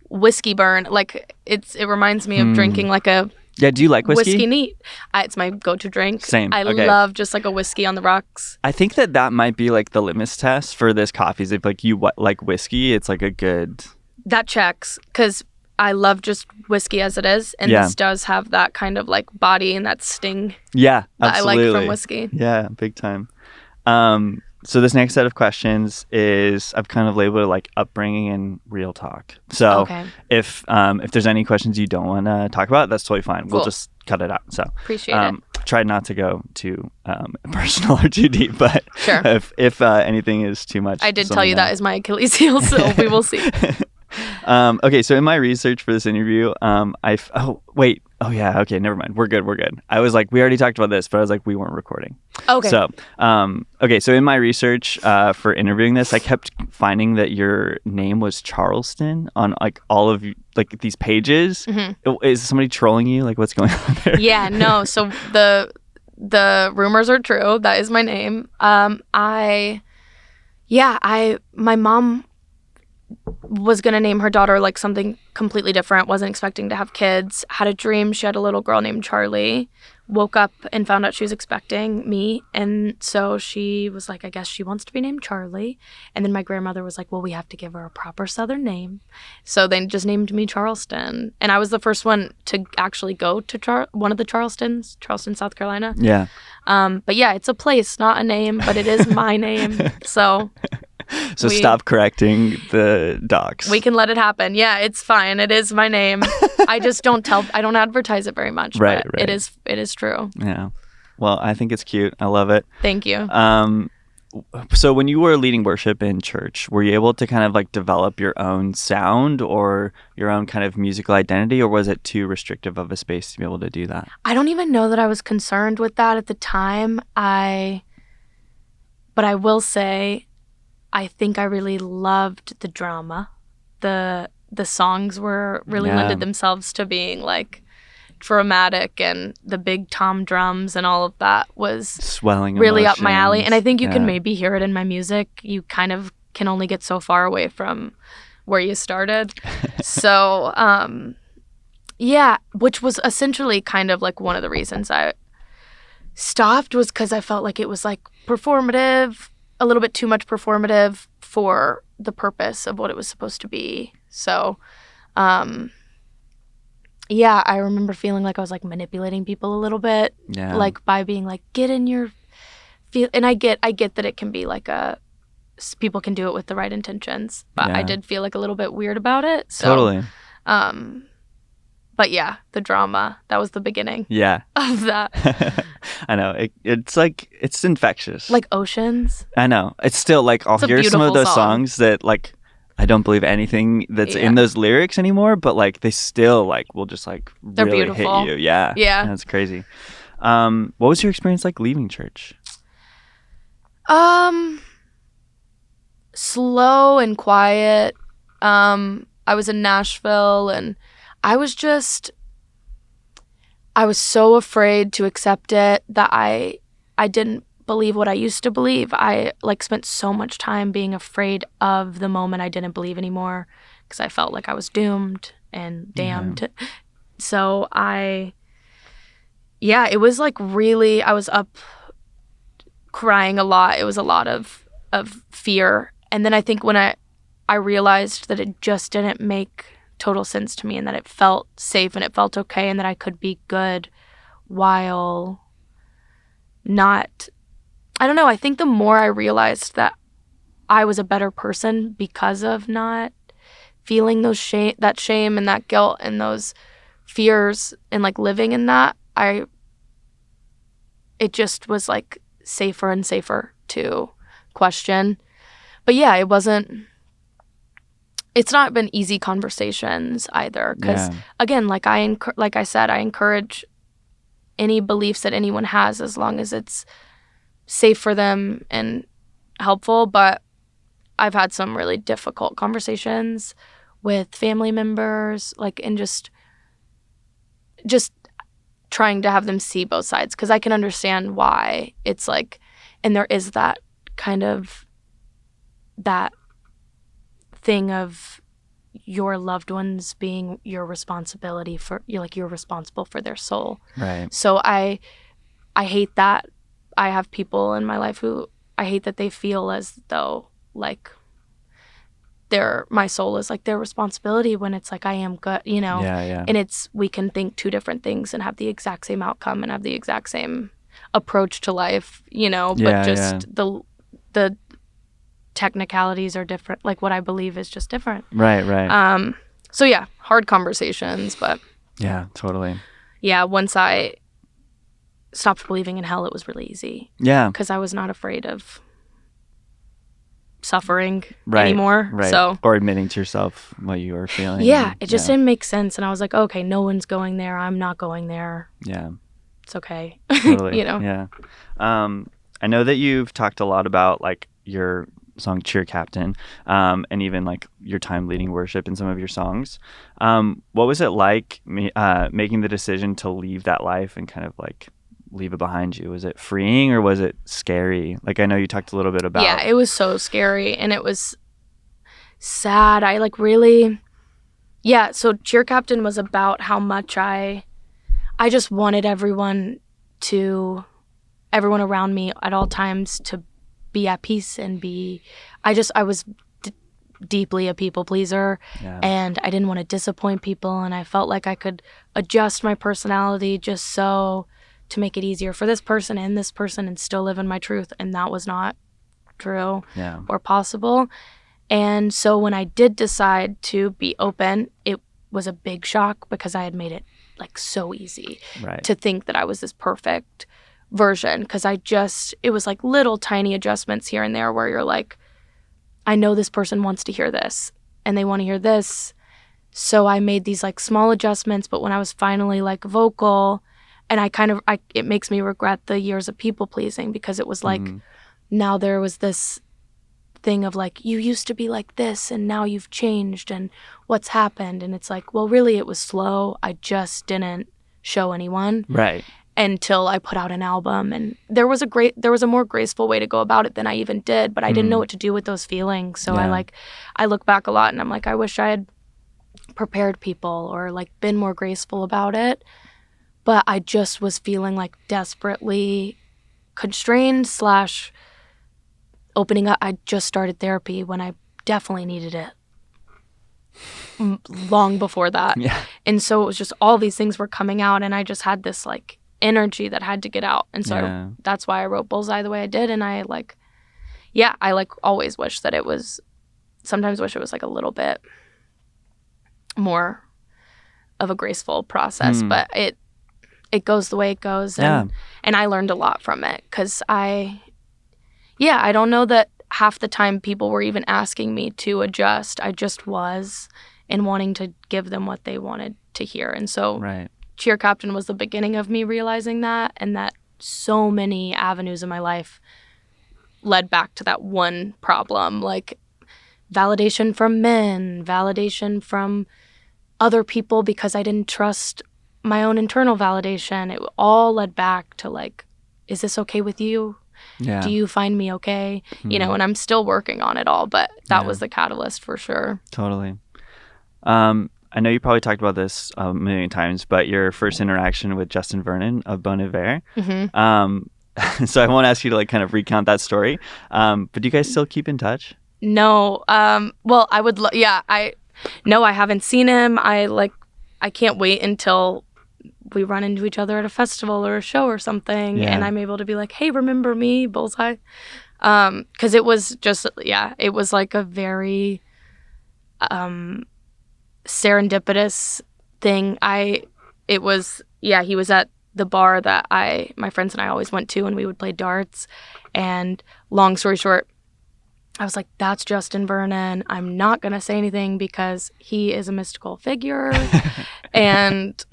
whiskey burn. Like it reminds me of drinking like a do you like whiskey? Whiskey neat. It's my go-to drink. Same. I Okay. love just like a whiskey on the rocks. I think that might be like the litmus test for this coffee. Is if like you like whiskey, it's like a good. That checks because I love just whiskey as it is, and this does have that kind of like body and that sting. Yeah, that absolutely. I like from whiskey. Yeah, big time. So this next set of questions is I've kind of labeled it like upbringing and real talk. So if there's any questions you don't want to talk about, that's totally fine. Cool. We'll just cut it out. So appreciate it. Try not to go too personal or too deep, but sure. if anything is too much, I did tell you that is my Achilles heel, so we will see. Okay, so in my research for this interview, never mind. We're good. I was like, we already talked about this, but I was like, we weren't recording. Okay. So, so in my research for interviewing this, I kept finding that your name was Charleston on like all of like these pages. Mm-hmm. Is somebody trolling you? Like, what's going on there? Yeah, no. So the rumors are true. That is my name. My mom was going to name her daughter like something completely different, wasn't expecting to have kids, had a dream she had a little girl named Charli, woke up and found out she was expecting me, and so she was like, I guess she wants to be named Charli. And then my grandmother was like, well, we have to give her a proper Southern name, so they just named me Charleston. And I was the first one to actually go to one of the Charleston, South Carolina. Yeah. But yeah, it's a place, not a name, but it is my name. So stop correcting the docs. We can let it happen. Yeah, it's fine. It is my name. I just don't advertise it very much. Right. It is true. Yeah. Well, I think it's cute. I love it. Thank you. So when you were leading worship in church, were you able to kind of like develop your own sound or your own kind of musical identity, or was it too restrictive of a space to be able to do that? I don't even know that I was concerned with that at the time. But I will say, I think I really loved the drama. The songs were really lended themselves to being like dramatic, and the big tom drums and all of that was swelling really emotions. Up my alley. And I think you can maybe hear it in my music. You kind of can only get so far away from where you started. So which was essentially kind of like one of the reasons I stopped, was because I felt like it was like performative, a little bit too much performative for the purpose of what it was supposed to be. So, I remember feeling like I was like manipulating people a little bit, like by being like, get in your feel. And I get that it can be like people can do it with the right intentions, but I did feel like a little bit weird about it. So, totally. But yeah, the drama, that was the beginning of that. I know. It's like, it's infectious. Like Oceans. I know. It's still like, I'll hear some of those songs that like, I don't believe anything that's in those lyrics anymore, but like they still like will just like They're really beautiful. hit you. Yeah. Yeah. That's crazy. What was your experience like leaving church? Slow and quiet. I was in Nashville, and I was so afraid to accept it that I didn't believe what I used to believe. I like spent so much time being afraid of the moment I didn't believe anymore because I felt like I was doomed and damned. Yeah. So it was like really, I was up crying a lot. It was a lot of fear. And then I think when I realized that it just didn't make total sense to me and that it felt safe and it felt okay and that I could be good while not, I don't know, I think the more I realized that I was a better person because of not feeling that shame and that guilt and those fears and like living in that, it just was like safer and safer to question. But yeah, it's not been easy conversations either because again, like I said, I encourage any beliefs that anyone has as long as it's safe for them and helpful. But I've had some really difficult conversations with family members, like, and just trying to have them see both sides because I can understand why it's like, and there is that kind of that thing of your loved ones being your responsibility for, you're responsible for their soul. Right. So I hate that. I have people in my life who I hate that they feel as though like my soul is like their responsibility when it's like I am good, Yeah. And we can think two different things and have the exact same outcome and have the exact same approach to life, but just the technicalities are different. Like what I believe is just different. Right. So yeah, hard conversations, but yeah, totally. Yeah, once I stopped believing in hell, it was really easy. Yeah. Because I was not afraid of suffering anymore. Right. So, or admitting to yourself what you were feeling. Yeah, it just didn't make sense. And I was like, okay, no one's going there. I'm not going there. Yeah. It's okay. Totally. Yeah. I know that you've talked a lot about like your song Cheer Captain, and even like your time leading worship in some of your songs. What was it like making the decision to leave that life and kind of like leave it behind you? Was it freeing or was it scary? Like I know you talked a little bit about. Yeah, it was so scary and it was sad. I like really, so Cheer Captain was about how much I just wanted everyone around me at all times to be at peace and I was deeply a people pleaser and I didn't want to disappoint people and I felt like I could adjust my personality just so to make it easier for this person and still live in my truth, and that was not true or possible. And so when I did decide to be open, it was a big shock because I had made it like so easy to think that I was this perfect version because it was like little tiny adjustments here and there where you're like, I know this person wants to hear this and they want to hear this. So I made these like small adjustments, but when I was finally like vocal, and it makes me regret the years of people pleasing because it was like, now there was this thing of like, you used to be like this and now you've changed and what's happened? And it's like, well, really it was slow. I just didn't show anyone. Right. Until I put out an album, and there was a more graceful way to go about it than I even did, but I didn't know what to do with those feelings. So I look back a lot and I'm like, I wish I had prepared people or like been more graceful about it. But I just was feeling like desperately constrained / opening up. I just started therapy when I definitely needed it long before that. Yeah. And so it was just all these things were coming out and I just had this like energy that had to get out. And so that's why I wrote Bullseye the way I did. And I always wish that sometimes wish it was like a little bit more of a graceful process, but it goes the way it goes. And I learned a lot from it because I don't know that half the time people were even asking me to adjust. I just was and wanting to give them what they wanted to hear. And so Cheer Captain was the beginning of me realizing that, and that so many avenues in my life led back to that one problem. Like validation from men, validation from other people because I didn't trust my own internal validation. It all led back to like, is this okay with you? Yeah. Do you find me okay? You know, and I'm still working on it all, but that Yeah. was the catalyst for sure. Totally. I know you probably talked about this a million times, but your first interaction with Justin Vernon of Bon Iver. So I won't ask you to like kind of recount that story. But do you guys still keep in touch? No. Well, I would. I haven't seen him. I can't wait until we run into each other at a festival or a show or something, and I'm able to be like, "Hey, remember me, Bullseye?" Because it was just, it was like a very serendipitous thing. He was at the bar that my friends and I always went to, and we would play darts. And long story short, I was like, that's Justin Vernon. I'm not going to say anything because he is a mystical figure. And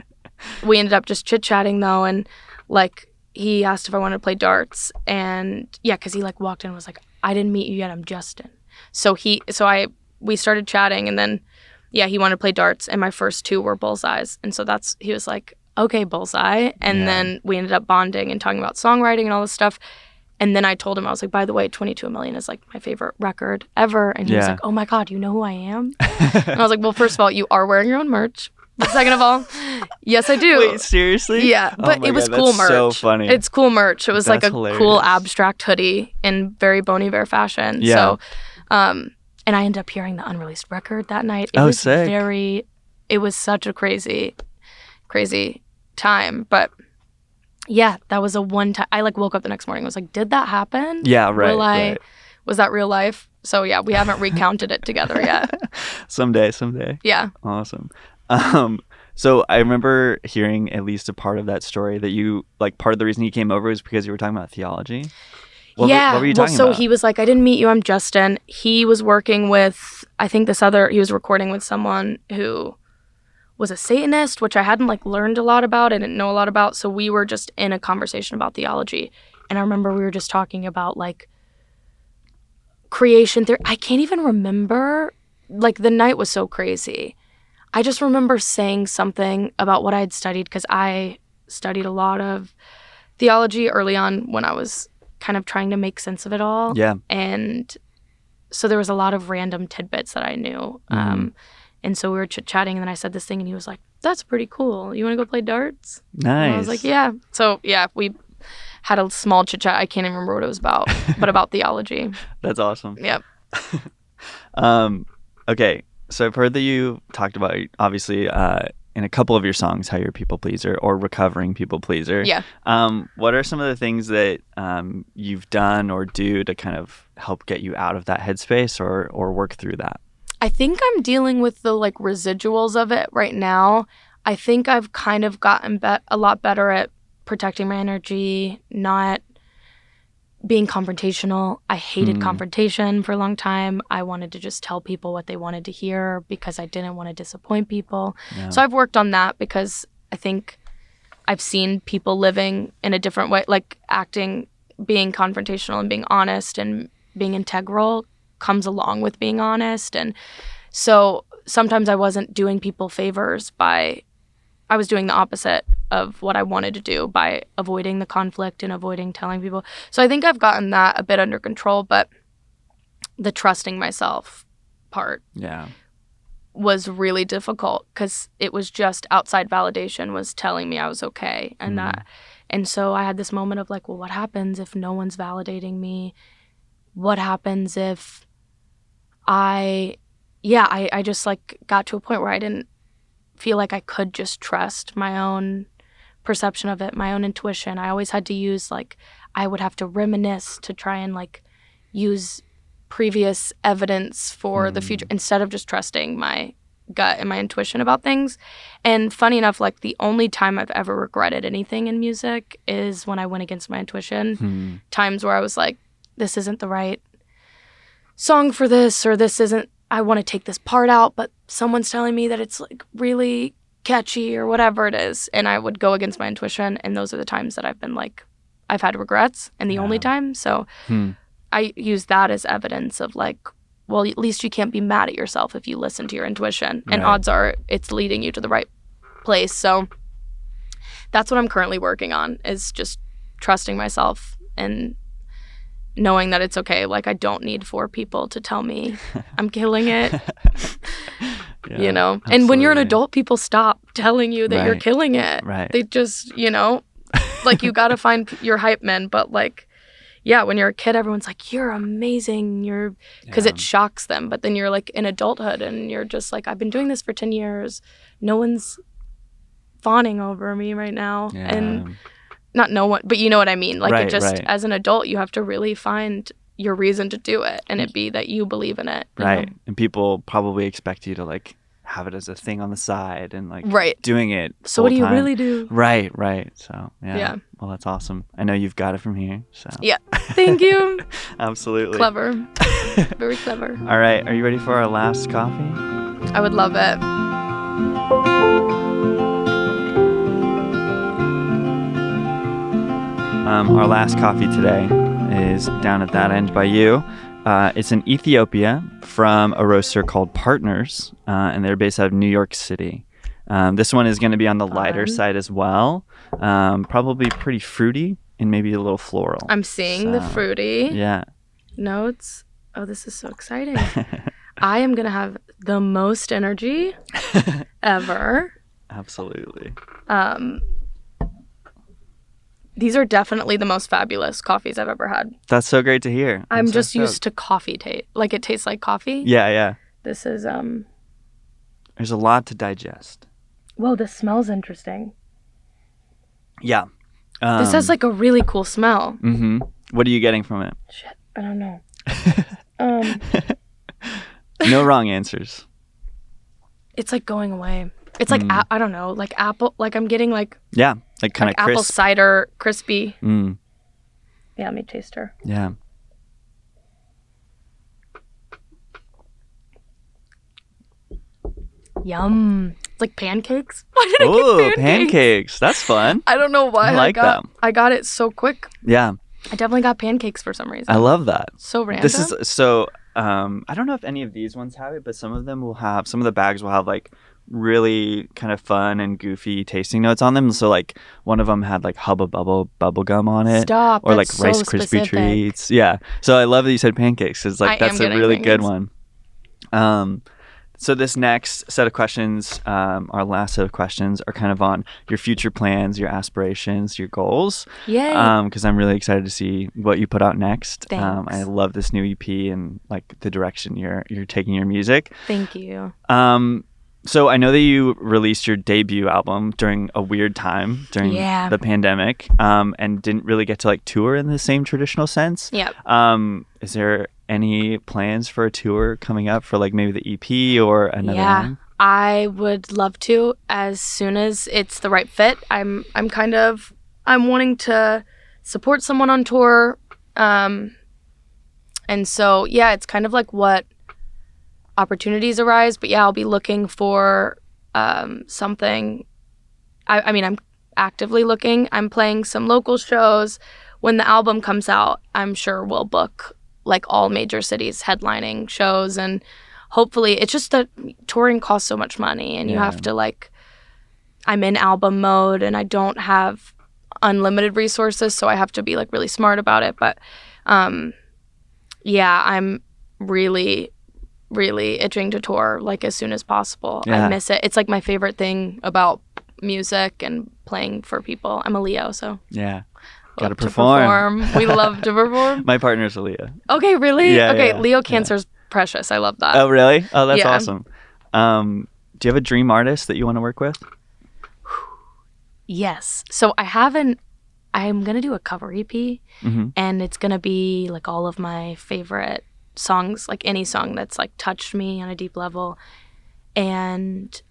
we ended up just chit-chatting though. And like, he asked if I wanted to play darts. And because he like walked in and was like, I didn't meet you yet. I'm Justin. We started chatting, and then he wanted to play darts, and my first two were Bullseyes. And so he was like, okay, Bullseye. And then we ended up bonding and talking about songwriting and all this stuff. And then I told him, I was like, by the way, 22 Million is like my favorite record ever. And he was like, oh my God, you know who I am? And I was like, well, first of all, you are wearing your own merch. But second of all, yes, I do. Wait, seriously? Yeah, but it was God, cool that's merch. So funny. It's cool merch. It was That's like a cool abstract hoodie in very Bon Iver fashion. Yeah. So, and I ended up hearing the unreleased record that night. It was sick. It was such a crazy, crazy time. But yeah, that was a one time. I like woke up the next morning and was like, did that happen? Yeah, right. Was that real life? So yeah, we haven't recounted it together yet. Someday. Yeah. Awesome. So I remember hearing at least a part of that story that you, like, part of the reason you came over was because you were talking about theology. What were you talking about? He was like, I didn't meet you, I'm Justin. He was working with, I think he was recording with someone who was a Satanist, which I hadn't like learned a lot about. I didn't know a lot about. So we were just in a conversation about theology. And I remember we were just talking about like creation theory. I can't even remember. Like the night was so crazy. I just remember saying something about what I had studied, because I studied a lot of theology early on when I was kind of trying to make sense of it all. Yeah. And so there was a lot of random tidbits that I knew. And so we were chit-chatting, and then I said this thing, and he was like, that's pretty cool. You want to go play darts? Nice. And I was like, yeah. So yeah, we had a small chit-chat. I can't even remember what it was about, but about theology. That's awesome. Yep. Okay. So I've heard that you talked about, obviously, in a couple of your songs, how you're a people pleaser or recovering people pleaser. Yeah. What are some of the things that you've done or do to kind of help get you out of that headspace or work through that? I think I'm dealing with the like residuals of it right now. I think I've kind of gotten a lot better at protecting my energy, not being confrontational. I hated confrontation for a long time. I wanted to just tell people what they wanted to hear because I didn't want to disappoint people. Yeah. So I've worked on that because I think I've seen people living in a different way, like acting, being confrontational and being honest and being integral comes along with being honest. And so sometimes I wasn't doing people favors I was doing the opposite of what I wanted to do by avoiding the conflict and avoiding telling people. So I think I've gotten that a bit under control, but the trusting myself part was really difficult because it was just outside validation was telling me I was okay. And so I had this moment of like, well, what happens if no one's validating me? What happens if I just like got to a point where I didn't feel like I could just trust my own perception of it, my own intuition. I always had to use I would have to reminisce to try and use previous evidence for the future instead of just trusting my gut and my intuition about things. And funny enough, the only time I've ever regretted anything in music is when I went against my intuition. Times where I was like, this isn't the right song for this, or this isn't, I want to take this part out, but someone's telling me that it's really catchy or whatever it is. And I would go against my intuition. And those are the times that I've been I've had regrets, and the only time. So I use that as evidence of well, at least you can't be mad at yourself if you listen to your intuition. And Right. odds are it's leading you to the right place. So that's what I'm currently working on, is just trusting myself and knowing that it's okay. Like, I don't need 4 people to tell me I'm killing it, Yeah, you know? And when you're an absolutely. adult, people stop telling you that you're Right. killing it. Right. They just, you know, like, you got to find your hype men. But, like, yeah, when you're a kid, everyone's like, you're amazing. Because it shocks them. But then you're, like, in adulthood and you're just like, I've been doing this for 10 years. No one's fawning over me right now. Yeah. And not no one, but you know what I mean? Like, Right, it just, right. as an adult, you have to really find your reason to do it, and it be that you believe in it. you Right. know? And people probably expect you to like have it as a thing on the side and like Right. doing it. So what do you full-time. really do? Right. So yeah. Yeah. Well, that's awesome. I know you've got it from here. So Yeah. Thank you. absolutely. Clever. Very clever. All right. Are you ready for our last coffee? I would love it. Our last coffee today is down at that end by you. It's in Ethiopia from a roaster called Partners, and they're based out of New York City. This one is going to be on the lighter Fun. side as well. Probably pretty fruity and maybe a little floral. I'm seeing the So, fruity Yeah. notes. Oh, this is so exciting. I am going to have the most energy ever. Absolutely. These are definitely the most fabulous coffees I've ever had. That's so great to hear. I'm so just stoked. used to coffee taste. Like, it tastes like coffee. Yeah. This is, There's a lot to digest. whoa, this smells interesting. Yeah. This has, like, a really cool smell. Mm-hmm. What are you getting from it? Shit, I don't know. No wrong answers. It's, like, going away. It's like, I don't know, like apple, like I'm getting, like, Yeah. Like kind of apple crisp. cider crispy. Mm. Yeah, let me taste her. Yeah. Yum. It's like pancakes. Why did I Oh, get pancakes? pancakes. That's fun. I don't know why I like them. I got it so quick. Yeah. I definitely got pancakes for some reason. I love that. So random. This is so I don't know if any of these ones have it, but some of the bags will have like really kind of fun and goofy tasting notes on them. So like one of them had like Hubba bubble gum on it. Stop. Or like that's so Rice Krispie specific. treats. Yeah. So I love that you said pancakes. It's like I am that's a getting really good pancakes. one. So this next set of questions, our last set of questions, are kind of on your future plans, your aspirations, your goals. Yay. Because I'm really excited to see what you put out next. Thanks. I love this new EP and like the direction you're taking your music. Thank you. So I know that you released your debut album during a weird time during Yeah. the pandemic, and didn't really get to like tour in the same traditional sense. Yep. Is there any plans for a tour coming up for like maybe the EP or another Yeah. one? I would love to, as soon as it's the right fit. I'm wanting to support someone on tour. And so, yeah, it's kind of like what opportunities arise. But yeah, I'll be looking for something. I mean, I'm actively looking. I'm playing some local shows. When the album comes out, I'm sure we'll book like all major cities headlining shows, and hopefully it's just that touring costs so much money, and you Yeah. have to like, I'm in album mode and I don't have unlimited resources, so I have to be like really smart about it. But yeah, I'm really itching to tour like as soon as possible. Yeah. I miss it. It's like my favorite thing about music and playing for people. I'm a Leo, so Yeah. love Gotta to perform. We love to perform. My partner's Aaliyah. Okay, really? Yeah, okay, yeah, Leo yeah. Cancer's precious. I love that. Oh, really? Oh, that's Yeah. awesome. Do you have a dream artist that you want to work with? Yes. So I'm going to do a cover EP, Mm-hmm. and it's going to be like all of my favorite songs, like any song that's like touched me on a deep level, and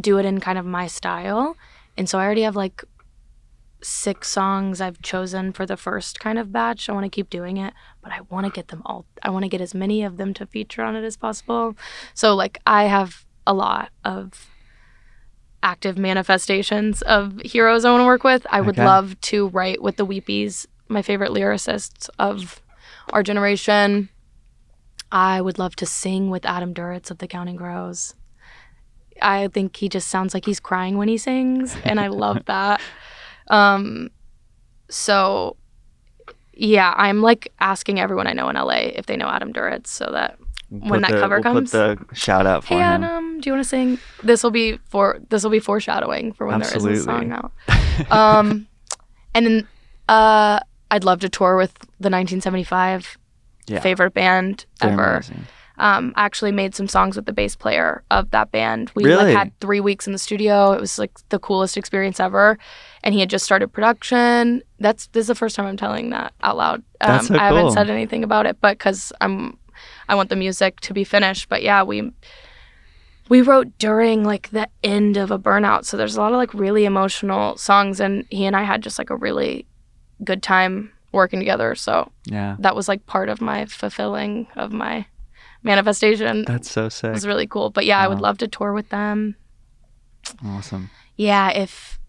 do it in kind of my style. And so I already have like 6 songs I've chosen for the first kind of batch. I want to keep doing it, but I want to get them all. I want to get as many of them to feature on it as possible. So like I have a lot of active manifestations of heroes I want to work with. I would Okay. love to write with the Weepies, my favorite lyricists of our generation. I would love to sing with Adam Duritz of the Counting Crows. I think he just sounds like he's crying when he sings, and I love that. So yeah, I'm like asking everyone I know in LA if they know Adam Duritz, so that when that cover comes, put the shout out for hey him. Adam, do you want to sing? This will be foreshadowing for when Absolutely. there is a song out. And then I'd love to tour with the 1975, favorite band They're ever. amazing. I actually made some songs with the bass player of that band. We Really? like had 3 weeks in the studio. It was like the coolest experience ever. And he had just started production. This is the first time I'm telling that out loud. That's so I haven't cool. said anything about it, but because I want the music to be finished. But yeah, we wrote during like the end of a burnout. So there's a lot of like really emotional songs, and he and I had just like a really good time working together. So Yeah. that was like part of my fulfilling of my manifestation. That's so sick. It was really cool. But yeah, I would Wow. love to tour with them. Awesome. Yeah, if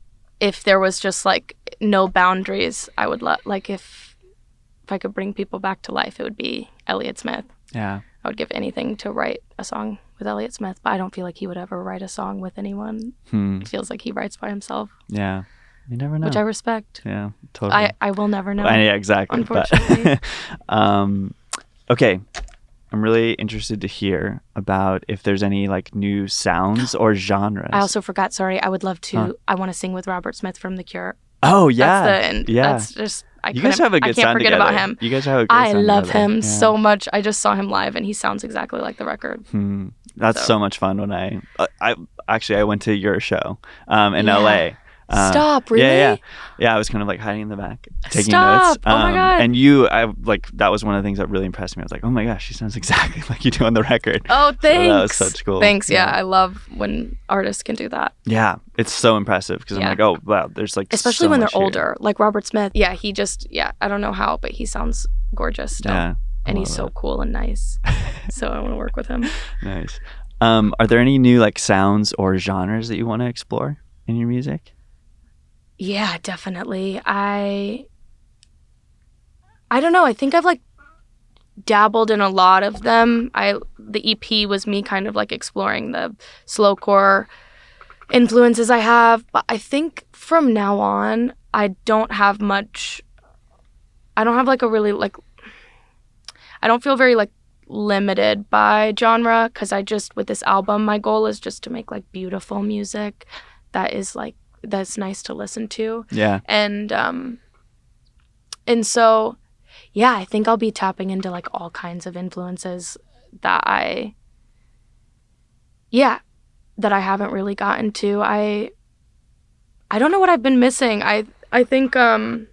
there was just like no boundaries, I would like if I could bring people back to life, it would be Elliott Smith. Yeah. I would give anything to write a song with Elliott Smith, but I don't feel like he would ever write a song with anyone. It feels like he writes by himself, Yeah. You never know. which I respect. Yeah, totally. I will never know. Yeah, exactly. Unfortunately. But, okay. I'm really interested to hear about if there's any like new sounds or genres. I also forgot, sorry, I would love to, I want to sing with Robert Smith from The Cure. Oh, yeah. That's just, You guys have a good I can't sound forget together. about him. You guys have a great I sound love together. him Yeah. so much. I just saw him live and he sounds exactly like the record. That's so much fun when I went to your show in LA. Stop, really? Yeah, I was kind of like hiding in the back taking Stop. notes. Oh my God. And that was one of the things that really impressed me. I was like, oh my gosh, she sounds exactly like you do on the record. Oh, thanks. So that was such cool. Thanks. Yeah, I love when artists can do that. Yeah, it's so impressive because I'm like, oh wow, there's like especially so when they're much here. older, like Robert Smith. Yeah, I don't know how, but he sounds gorgeous still. Yeah, and he's so cool and nice. So I want to work with him. Nice. Are there any new like sounds or genres that you want to explore in your music? Yeah, definitely. I don't know. I think I've like dabbled in a lot of them. The EP was me kind of like exploring the slowcore influences I have, but I think from now on I don't have like a really like, I don't feel very like limited by genre, because with this album my goal is just to make like beautiful music that's nice to listen to. Yeah. And so yeah, I think I'll be tapping into like all kinds of influences that I haven't really gotten to. I don't know what I've been missing. I think I'm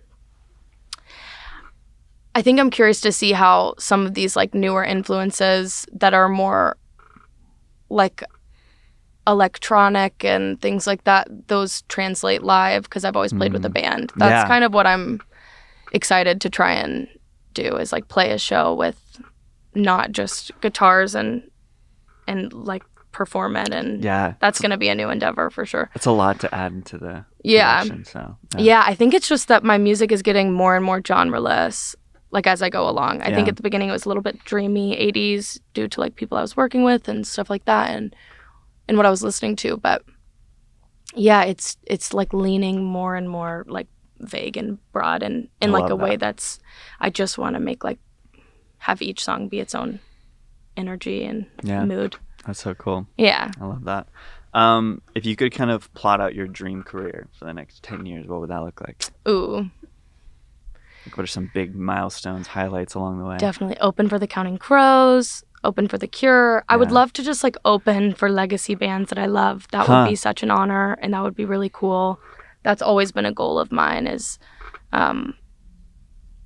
curious to see how some of these like newer influences that are more like electronic and things like that, those translate live, because I've always played with a band. That's kind of what I'm excited to try and do, is like play a show with not just guitars and like perform it, and that's going to be a new endeavor for sure. It's a lot to add into the production, so I think it's just that my music is getting more and more genreless like as I go along. I think at the beginning it was a little bit dreamy 80s due to like people I was working with and stuff like that, and what I was listening to. But yeah, it's like leaning more and more like vague and broad, and in like a way that's, I just want to make like, have each song be its own energy and mood. That's so cool. Yeah. I love that. If you could kind of plot out your dream career for the next 10 years, what would that look like? Ooh. Like, what are some big milestones, highlights along the way? Definitely open for the Counting Crows, open for The Cure. I would love to just like open for legacy bands that I love. That would be such an honor, and that would be really cool. That's always been a goal of mine, is and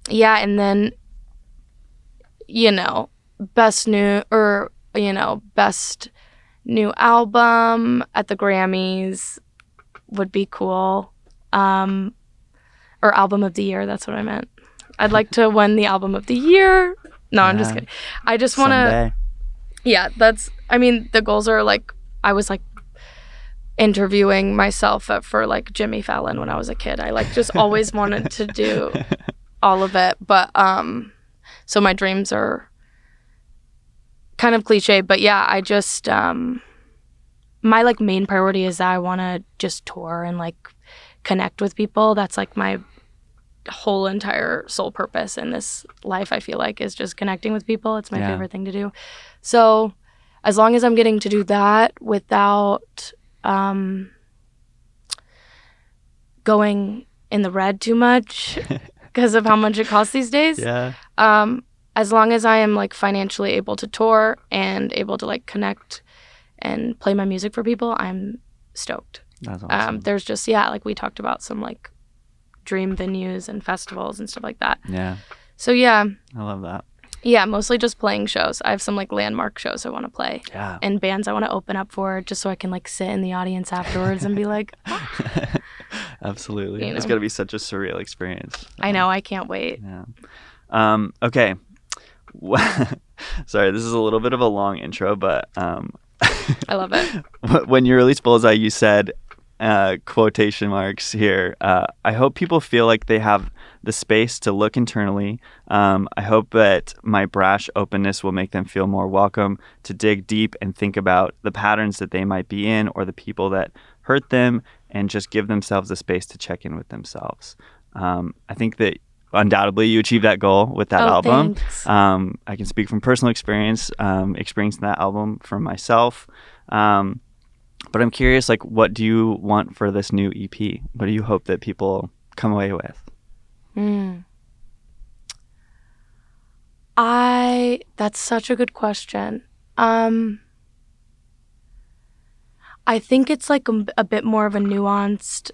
then best new album at the Grammys would be cool. Or album of the year, that's what I meant. I'd like to win the album of the year. No, I'm just kidding. I just want to, the goals are like, I was like interviewing myself for like Jimmy Fallon when I was a kid. I like just always wanted to do all of it. But, so my dreams are kind of cliche, but yeah, I just my like main priority is that I want to just tour and like connect with people. That's like my whole entire sole purpose in this life, I feel like, is just connecting with people. It's my favorite thing to do. So as long as I'm getting to do that without going in the red too much because of how much it costs these days. As long as I am like financially able to tour and able to like connect and play my music for people, I'm stoked. That's awesome. There's just, like we talked about some like dream venues and festivals and stuff like that. Yeah. So yeah. I love that. Yeah, mostly just playing shows. I have some like landmark shows I want to play. Yeah. And bands I want to open up for, just so I can like sit in the audience afterwards and be like, Absolutely. It's going to be such a surreal experience. I know. I can't wait. Yeah. Okay. Sorry, this is a little bit of a long intro, but I love it. When you released Bullseye, you said, quotation marks here, I hope people feel like they have the space to look internally. I hope that my brash openness will make them feel more welcome to dig deep and think about the patterns that they might be in or the people that hurt them, and just give themselves a space to check in with themselves. I think that undoubtedly you achieved that goal with that album. Thanks. I can speak from personal experience, experiencing that album for myself. But I'm curious, like, what do you want for this new EP? What do you hope that people come away with? That's such a good question. I think it's like a bit more of a nuanced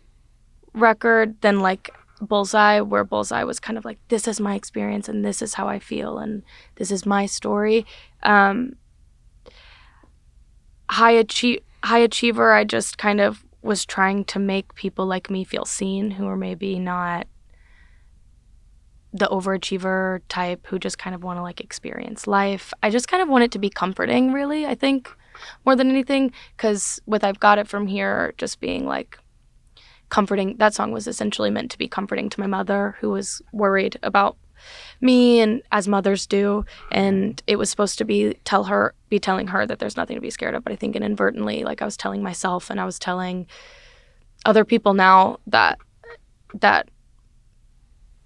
record than like Bullseye, where Bullseye was kind of like, this is my experience and this is how I feel and this is my story. High Achiever, I just kind of was trying to make people like me feel seen, who are maybe not the overachiever type, who just kind of want to like experience life. I just kind of want it to be comforting, really, I think, more than anything, because with I've Got It From Here just being like comforting, that song was essentially meant to be comforting to my mother, who was worried about me, and as mothers do, and it was supposed to be telling her that there's nothing to be scared of. But I think inadvertently, like, I was telling myself and I was telling other people now that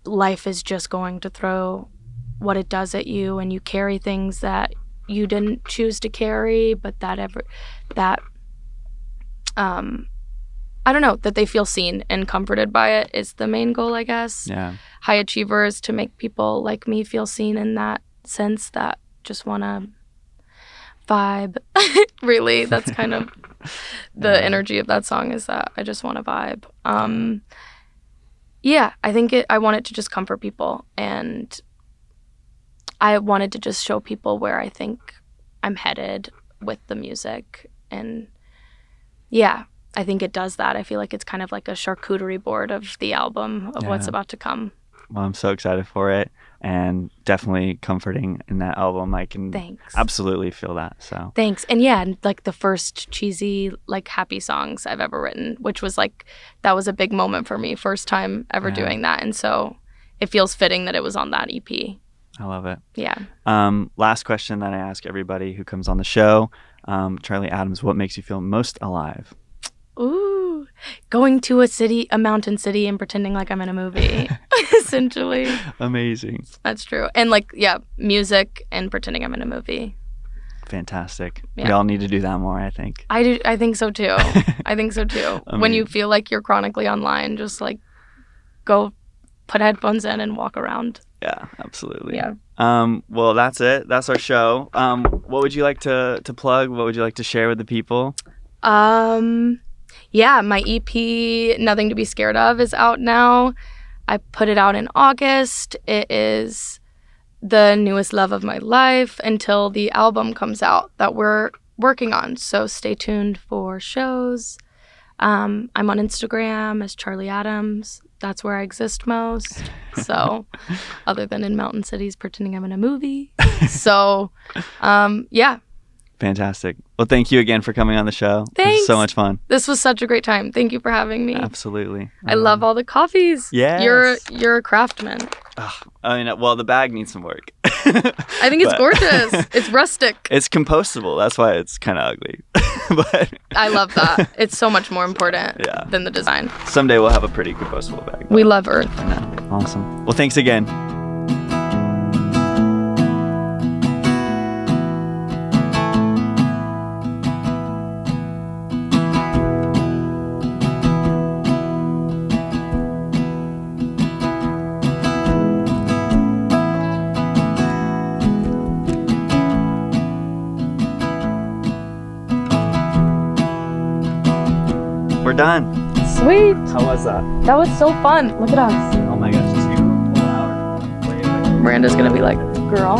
life is just going to throw what it does at you, and you carry things that you didn't choose to carry, but I don't know, that they feel seen and comforted by it is the main goal, I guess. Yeah. High Achievers, to make people like me feel seen in that sense, that just want to vibe. Really, that's kind of the energy of that song, is that I just want to vibe. Yeah, I want it to just comfort people, and I wanted to just show people where I think I'm headed with the music. And yeah, I think it does that. I feel like it's kind of like a charcuterie board of the album of what's about to come. Well, I'm so excited for it, and definitely comforting in that album. I can absolutely feel that. So thanks. And yeah, like the first cheesy, like happy songs I've ever written, which was like, that was a big moment for me. First time ever doing that. And so it feels fitting that it was on that EP. I love it. Yeah. Last question that I ask everybody who comes on the show. Charli Adams, what makes you feel most alive? Ooh, going to a mountain city and pretending like I'm in a movie, essentially. Amazing. That's true. And like, yeah, music and pretending I'm in a movie. Fantastic. Yeah. We all need to do that more, I think. I think so too. I think so too. When you feel like you're chronically online, just like go put headphones in and walk around. Yeah, absolutely. Yeah. Well, that's it. That's our show. What would you like to plug? What would you like to share with the people? Yeah, my EP, Nothing to Be Scared Of, is out now. I put it out in August. It is the newest love of my life until the album comes out that we're working on. So stay tuned for shows. I'm on Instagram as Charli Adams. That's where I exist most. So other than in mountain cities pretending I'm in a movie. So yeah. Fantastic. Well, thank you again for coming on the show. Thanks. This was so much fun. This was such a great time. Thank you for having me. Absolutely. I love all the coffees. Yes. You're a craftsman. I mean, well, the bag needs some work. I think it's gorgeous. It's rustic. It's compostable. That's why it's kind of ugly. But I love that. It's so much more important than the design. Someday we'll have a pretty compostable bag. We love Earth. Yeah, awesome. Well, thanks again. We're done. Sweet. How was that? That was so fun. Look at us. Oh my gosh, it's been a whole hour. Miranda's gonna be like, girl,